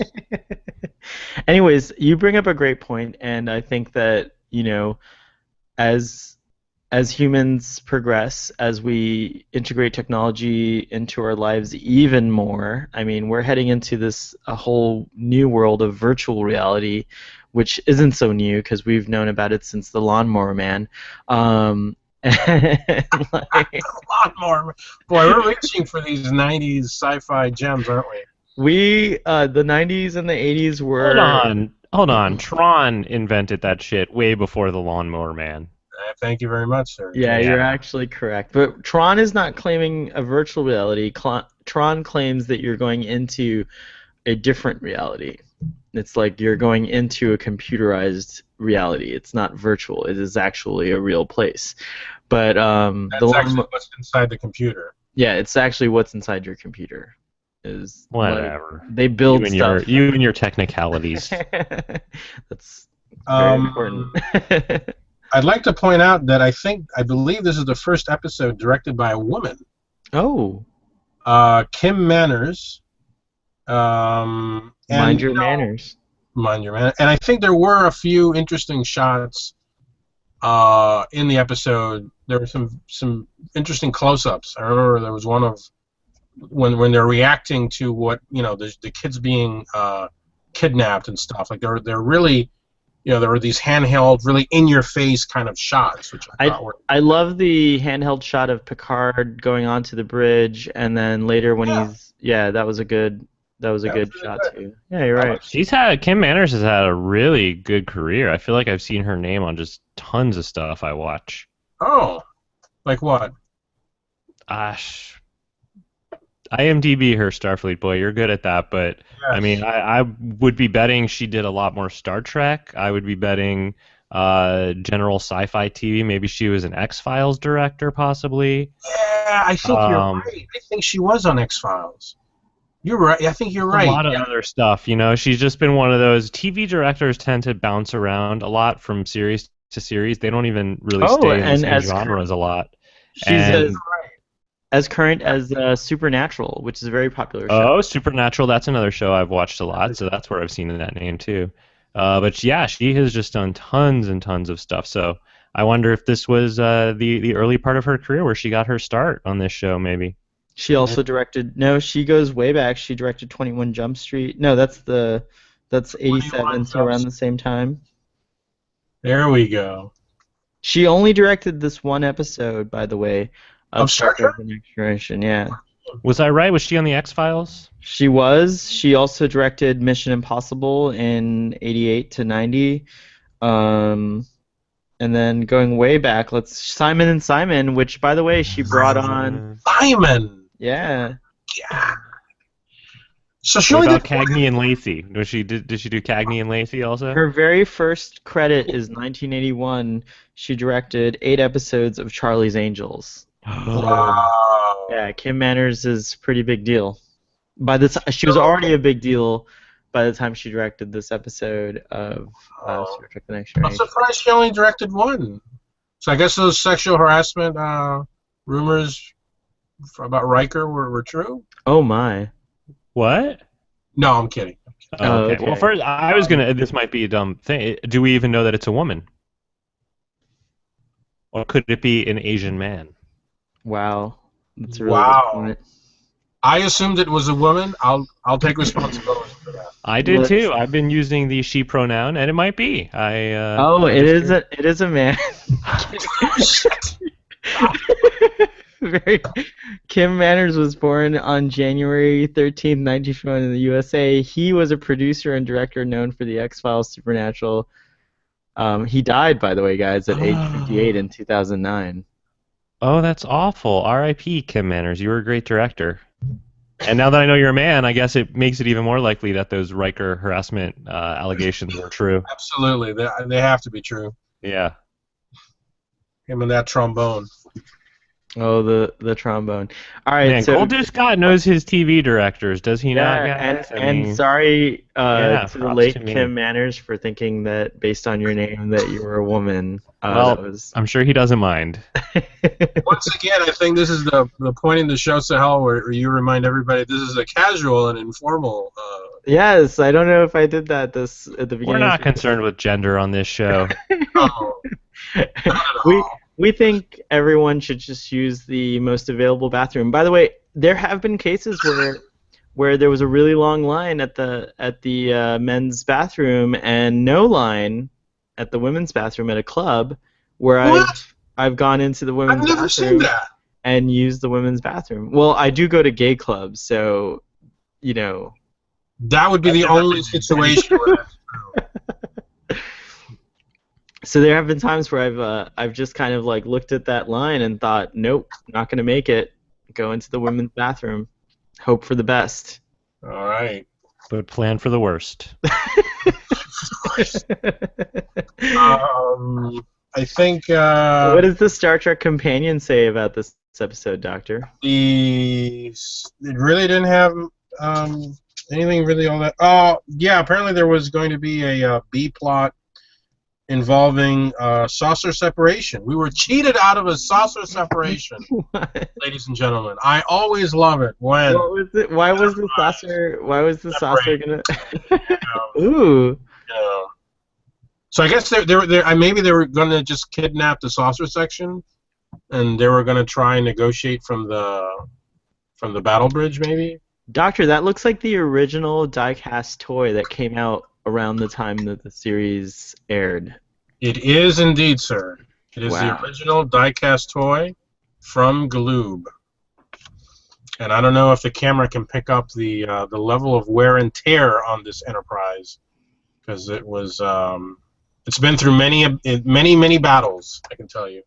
Anyways, you bring up a great point, and I think that as humans progress, as we integrate technology into our lives even more, I mean, we're heading into a whole new world of virtual reality, which isn't so new because we've known about it since the Lawnmower Man. Lawnmower. Boy, we're reaching for these 90s sci-fi gems, aren't we? The 90s and the 80s were... Hold on. Tron invented that shit way before the Lawnmower Man. Thank you very much, sir. Yeah, you're actually correct. But Tron is not claiming a virtual reality. Tron claims that you're going into a different reality. It's like you're going into a computerized reality. It's not virtual. It is actually a real place. But that's actually what's inside the computer. Yeah, it's actually what's inside your computer. Is whatever. They build stuff. You and your technicalities. That's very important. I'd like to point out that I believe this is the first episode directed by a woman. Oh. Kim Manners. Mind your manners. Mind your manners. And I think there were a few interesting shots in the episode. There were some interesting close-ups. I remember there was one of when they're reacting to what the kids being kidnapped and stuff. Like they're really. There were these handheld, really in-your-face kind of shots, which I thought were... I love the handheld shot of Picard going onto the bridge, and then later when he's... Yeah, that was a good shot, too. Yeah, you're right. Kim Manners has had a really good career. I feel like I've seen her name on just tons of stuff I watch. Oh. Like what? IMDb her, Starfleet boy. You're good at that, but yes. I mean, I would be betting she did a lot more Star Trek. I would be betting general sci-fi TV. Maybe she was an X-Files director, possibly. Yeah, I think you're right. I think she was on X-Files. You're right. I think you're right. A lot of other stuff. She's just been one of those TV directors tend to bounce around a lot from series to series. They don't even really stay in the same genres a lot. She's as current as Supernatural, which is a very popular show. Oh, Supernatural, that's another show I've watched a lot, so that's where I've seen that name too. But yeah, she has just done tons and tons of stuff, so I wonder if this was the early part of her career where she got her start on this show, maybe. She also directed... No, she goes way back. She directed 21 Jump Street. No, that's 87, so around the same time. There we go. She only directed this one episode, by the way, of Star Trek? The Next Generation, yeah. Was I right? Was she on the X-Files? She was. She also directed Mission Impossible in 88 to 90. And then going way back, Simon and Simon, which, by the way, she brought on... Simon! Yeah. So she What only about did Cagney and Lacey? Did she do Cagney and Lacey also? Her very first credit is 1981. She directed 8 episodes of Charlie's Angels. Wow. Yeah, Kim Manners is a pretty big deal. By the time she was already a big deal by the time she directed this episode of Star Trek: The Next I'm Generation. surprised she only directed one. So I guess those sexual harassment rumors about Riker were true? Oh my. What? No, I'm kidding. Oh, okay. Okay. Well, first, I was gonna. This might be a dumb thing. Do we even know that it's a woman, or could it be an Asian man? Wow. That's a really good point. I assumed it was a woman. I'll take responsibility for that. I did too. I've been using the she pronoun, and it might be. It is a man. Kim Manners was born on January 13, 1951 in the USA. He was a producer and director known for the X-Files, Supernatural. He died, by the way, guys, at age 58 in 2009. Oh, that's awful. R.I.P. Kim Manners. You were a great director. And now that I know you're a man, I guess it makes it even more likely that those Riker harassment allegations were true. Absolutely. They have to be true. Yeah. Him and that trombone. Oh, the trombone. All right, Man, so Goldie Scott knows his TV directors, does he not, guys? Sorry to the props late to me. Kim Manners for thinking that based on your name that you were a woman. Well, I'm sure he doesn't mind. Once again, I think this is the point in the show, Sahel, where you remind everybody this is a casual and informal. Yes, I don't know if I did that at the beginning. We're not concerned with gender on this show. No, not at all. We think everyone should just use the most available bathroom. By the way, there have been cases where there was a really long line at the men's bathroom and no line at the women's bathroom at a club where I've gone into the women's I've never bathroom seen that. and used the women's bathroom. Well, I do go to gay clubs, so you know. That would be the only situation where that's true. So there have been times where I've just kind of like looked at that line and thought, nope, not going to make it. Go into the women's bathroom. Hope for the best. All right. But plan for the worst. I think. What does the Star Trek companion say about this episode, Doctor? It really didn't have anything really all that. Oh, yeah. Apparently there was going to be a B plot involving saucer separation. We were cheated out of a saucer separation, ladies and gentlemen. I always love it when. What was it? Why was the saucer gonna? Ooh. Yeah. So I guess maybe they were gonna just kidnap the saucer section, and they were gonna try and negotiate from the battle bridge, maybe. Doctor, that looks like the original die-cast toy that came out around the time that the series aired. It is indeed, sir. It is the original die-cast toy from Galoob. And I don't know if the camera can pick up the level of wear and tear on this Enterprise, because it was it's been through many battles, I can tell you.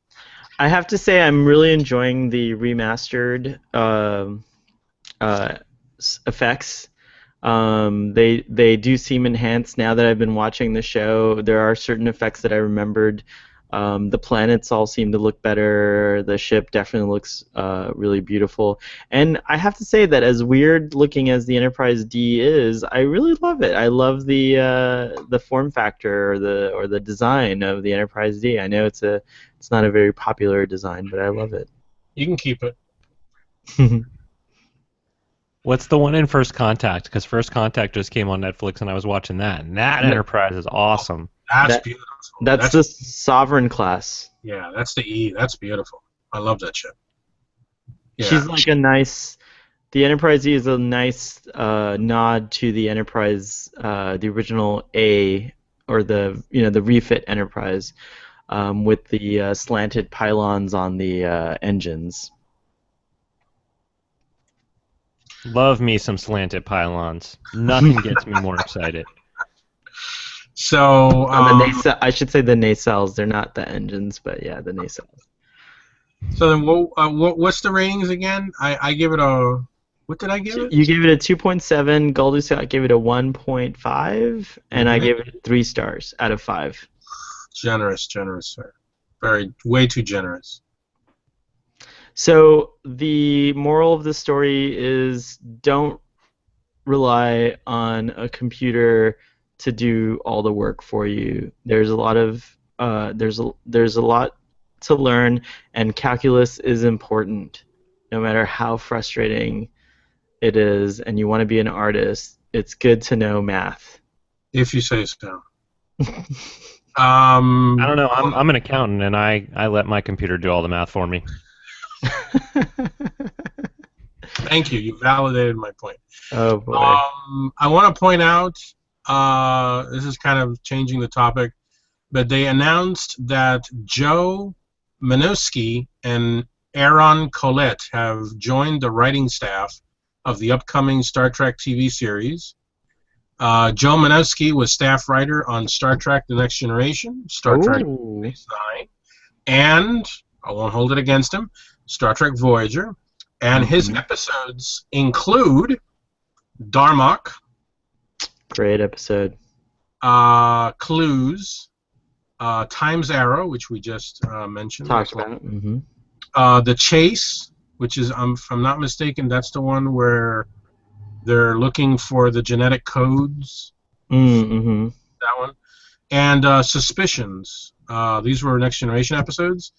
I have to say I'm really enjoying the remastered effects. They do seem enhanced now that I've been watching the show. There are certain effects that I remembered. The planets all seem to look better. The ship definitely looks really beautiful. And I have to say that as weird looking as the Enterprise D is, I really love it. I love the form factor or the design of the Enterprise D. I know it's not a very popular design, but I love it. You can keep it. What's the one in First Contact? Because First Contact just came on Netflix, and I was watching that. And that Enterprise is awesome. That's beautiful. That's the Sovereign class. Yeah, that's the E. That's beautiful. I love that ship. Yeah. She's like a nice. The Enterprise E is a nice nod to the Enterprise, the original A, or the refit Enterprise, with the slanted pylons on the engines. Love me some slanted pylons. Nothing gets me more excited. So I should say the nacelles. They're not the engines, but yeah, the nacelles. So then, what's the ratings again? I give it a What did I give it? You gave it a 2.7. Goldie Scott gave it a 1.5, and I gave it 3 stars out of 5. Generous, sir. Way too generous. So the moral of the story is don't rely on a computer to do all the work for you. There's a lot to learn, and calculus is important. No matter how frustrating it is, and you want to be an artist, it's good to know math. If you say so. I don't know. I'm an accountant, and I let my computer do all the math for me. Thank you. You validated my point. Oh boy. I want to point out, this is kind of changing the topic, but they announced that Joe Menosky and Aaron Collette have joined the writing staff of the upcoming Star Trek TV series. Joe Menosky was staff writer on Star Trek The Next Generation, Star Trek Space Nine, and, I won't hold it against him, Star Trek Voyager. And his episodes include Darmok. Great episode. Clues. Time's Arrow, which we just mentioned. Talked about. Mm-hmm. The Chase, which is, if I'm not mistaken, that's the one where they're looking for the genetic codes. Mm-hmm. That one. And Suspicions. These were Next Generation episodes.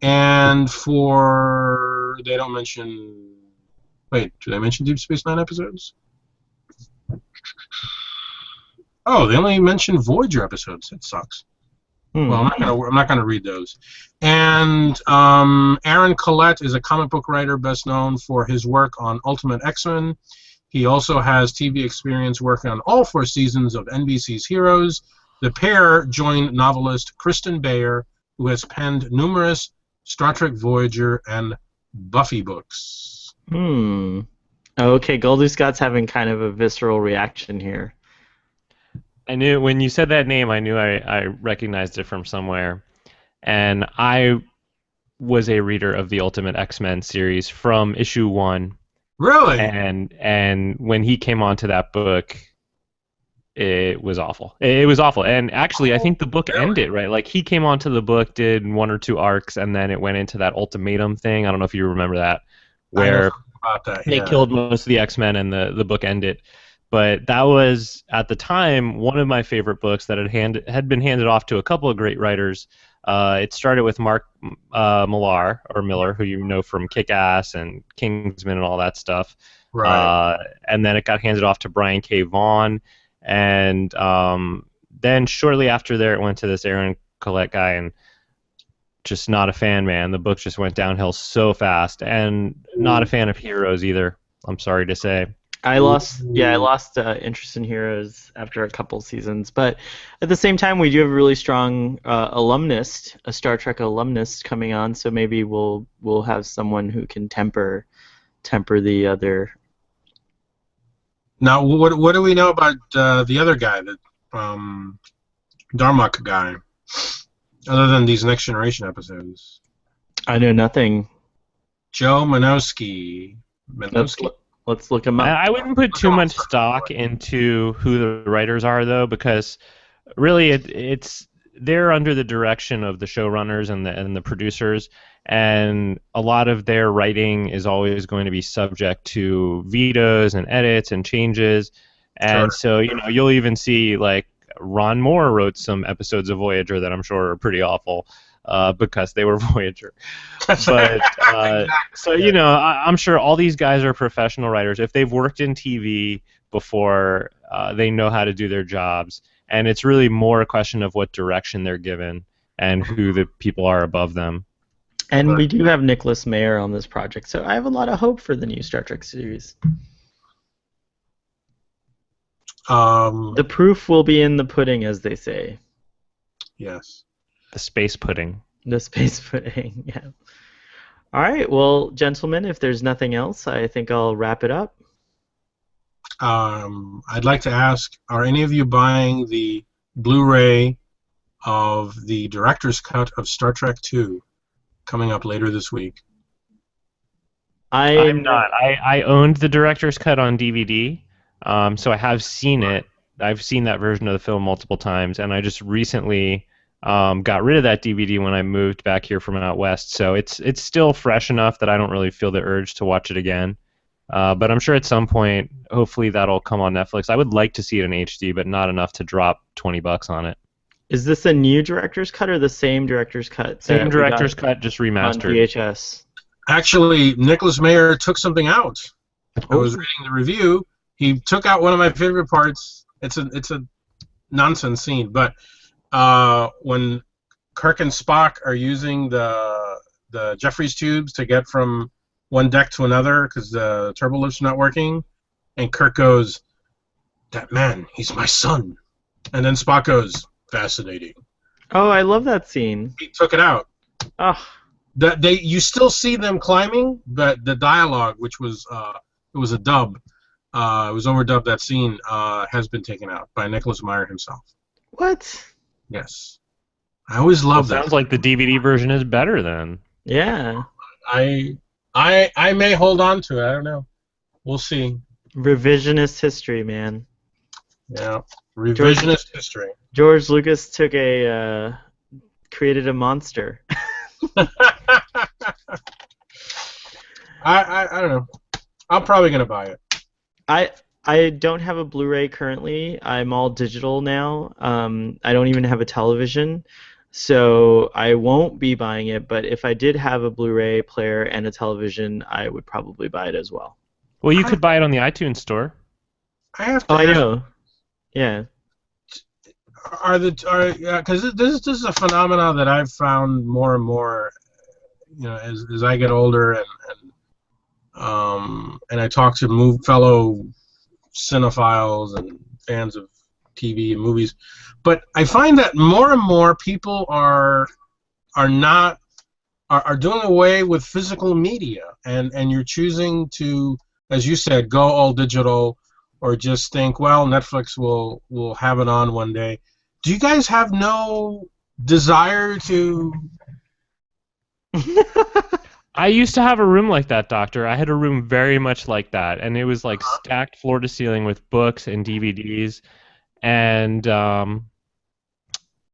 And they don't mention... Wait, do they mention Deep Space Nine episodes? Oh, they only mention Voyager episodes. That sucks. Well, I'm not gonna read those. And Aaron Collette is a comic book writer, best known for his work on Ultimate X-Men. He also has TV experience working on all 4 seasons of NBC's Heroes. The pair join novelist Kristen Bayer, who has penned numerous Star Trek Voyager and Buffy books. Okay, Goldie Scott's having kind of a visceral reaction here. I knew when you said that name, I knew I recognized it from somewhere. And I was a reader of the Ultimate X-Men series from issue 1. Really? And when he came onto that book, it was awful. It was awful. And actually, I think the book ended, right? Like, he came onto the book, did 1 or 2 arcs, and then it went into that ultimatum thing. I don't know if you remember that, where they killed most of the X-Men and the book ended. But that was, at the time, one of my favorite books that had been handed off to a couple of great writers. It started with Mark Miller, who you know from Kick-Ass and Kingsman and all that stuff. Right. And then it got handed off to Brian K. Vaughan. And then shortly after there, it went to this Aaron Collette guy, and just not a fan, man. The book just went downhill so fast, and not a fan of Heroes either, I'm sorry to say. I lost interest in Heroes after a couple seasons, but at the same time, we do have a really strong alumnus, a Star Trek alumnus coming on, so maybe we'll have someone who can temper the other. Now, what do we know about the other guy, the Darmok guy, other than these Next Generation episodes? I know nothing. Joe Menosky. Let's look him up. I wouldn't put too much stock into who the writers are, though, because really they're under the direction of the showrunners and the producers, and a lot of their writing is always going to be subject to vetoes and edits and changes. And so, you'll even see, like, Ron Moore wrote some episodes of Voyager that I'm sure are pretty awful. Because they were Voyager. But so I'm sure all these guys are professional writers. If they've worked in TV before, they know how to do their jobs, and it's really more a question of what direction they're given and who the people are above them. And we do have Nicholas Mayer on this project, so I have a lot of hope for the new Star Trek series. The proof will be in the pudding, as they say. Yes. The space pudding. The space pudding, yeah. All right, well, gentlemen, if there's nothing else, I think I'll wrap it up. I'd like to ask, are any of you buying the Blu-ray of the director's cut of Star Trek II coming up later this week? I'm not. I owned the director's cut on DVD, so I have seen it. I've seen that version of the film multiple times, and I just recently got rid of that DVD when I moved back here from out west. So it's still fresh enough that I don't really feel the urge to watch it again. But I'm sure at some point, hopefully that'll come on Netflix. I would like to see it in HD, but not enough to drop $20 on it. Is this a new director's cut or the same director's cut? Same director's cut, just remastered. On VHS. Actually, Nicholas Meyer took something out. I was reading the review. He took out one of my favorite parts. It's a nonsense scene, but when Kirk and Spock are using the Jeffries tubes to get from one deck to another because the turbo lift's not working, and Kirk goes, "That man, he's my son," and then Spock goes, "Fascinating." Oh, I love that scene. He took it out. Oh. You still see them climbing, but the dialogue, which was it was a dub, it was overdubbed. That scene has been taken out by Nicholas Meyer himself. What? Yes, I always love that. Sounds like the DVD version is better then. Yeah. I may hold on to it. I don't know. We'll see. Revisionist history, man. Yeah, revisionist history. George Lucas created a monster. I don't know. I'm probably gonna buy it. I don't have a Blu-ray currently. I'm all digital now. I don't even have a television, so I won't be buying it. But if I did have a Blu-ray player and a television, I would probably buy it as well. Well, you could buy it on the iTunes store. I have to. Oh, I know. Yeah. Because this is a phenomenon that I've found more and more, as I get older and I talk to fellow cinephiles and fans of TV and movies, but I find that more and more people are doing away with physical media, and you're choosing to, as you said, go all digital, or just think, well, Netflix will have it on one day. Do you guys have no desire to? I used to have a room like that, Doctor. I had a room very much like that, and it was like stacked floor to ceiling with books and DVDs, and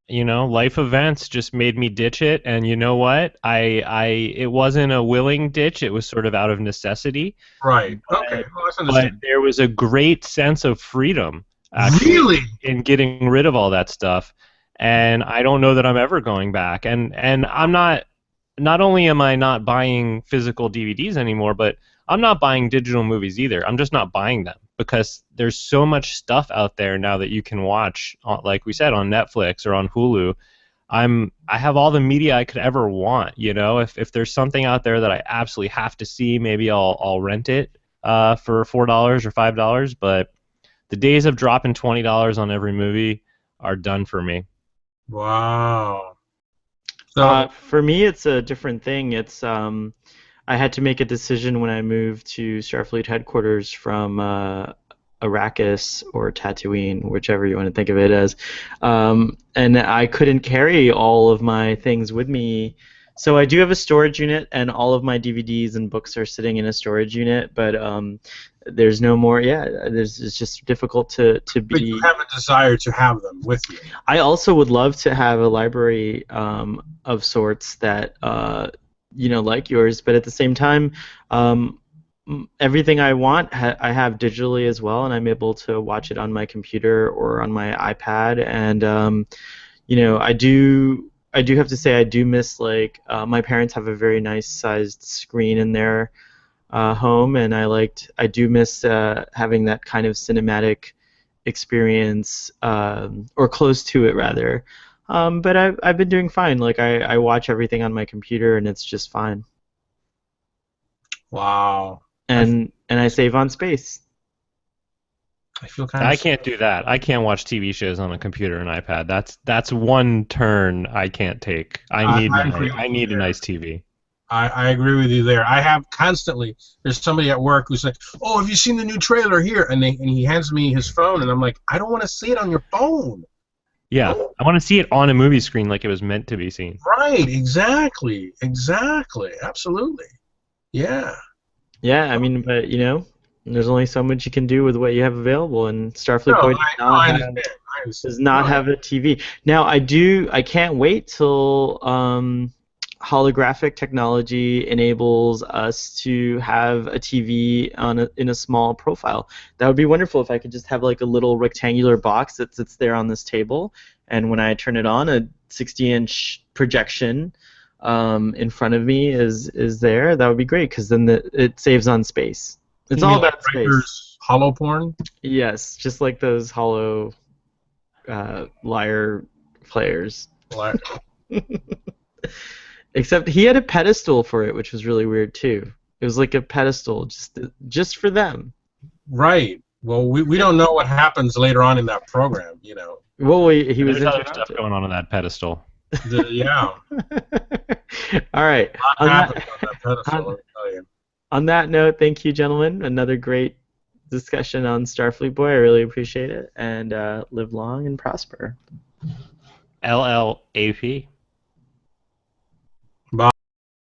life events just made me ditch it. And you know what? It wasn't a willing ditch; it was sort of out of necessity. Right. Okay. But there was a great sense of freedom, actually, really, in getting rid of all that stuff. And I don't know that I'm ever going back. And I'm not. Not only am I not buying physical DVDs anymore, but I'm not buying digital movies either. I'm just not buying them because there's so much stuff out there now that you can watch, like we said, on Netflix or on Hulu. I have all the media I could ever want. If there's something out there that I absolutely have to see, maybe I'll rent it for $4 or $5. But the days of dropping $20 on every movie are done for me. Wow. For me, it's a different thing. It's I had to make a decision when I moved to Starfleet headquarters from Arrakis or Tatooine, whichever you want to think of it as, and I couldn't carry all of my things with me. So I do have a storage unit, and all of my DVDs and books are sitting in a storage unit, but there's no more. Yeah, it's just difficult to be. But you have a desire to have them with you. I also would love to have a library of sorts that like yours, but at the same time, everything I want I have digitally as well, and I'm able to watch it on my computer or on my iPad. And I do have to say I do miss my parents have a very nice sized screen in their home, and I do miss having that kind of cinematic experience, or close to it rather. But I've been doing fine. I watch everything on my computer, and it's just fine. Wow. And I save on space. I feel kind of. I can't do that. I can't watch TV shows on a computer and iPad. That's one turn I can't take. I need a nice TV. I agree with you there. I have constantly. There's somebody at work who's like, "Oh, have you seen the new trailer here?" And he hands me his phone, and I'm like, "I don't want to see it on your phone." Yeah, I want to see it on a movie screen like it was meant to be seen. Right. Exactly. Absolutely. Yeah. Yeah, I mean, but there's only so much you can do with what you have available, and Starfleet No, Boy I understand. I does understand. not No, have a TV. Now I can't wait till holographic technology enables us to have a TV in a small profile. That would be wonderful if I could just have like a little rectangular box that sits there on this table, and when I turn it on, a 60-inch projection in front of me is there. That would be great because then it saves on space. It's you all mean like about space. Riker's hollow porn? Yes, just like those hollow lyre players. Like, Except he had a pedestal for it, which was really weird too. It was like a pedestal just for them. right. Well, we don't know what happens later on in that program, Well, he was There's other stuff interrupted. going on that pedestal. Yeah. All right. What happens on that pedestal, let me tell you. On that note, thank you, gentlemen. Another great discussion on Starfleet Boy. I really appreciate it. And live long and prosper. LLAP.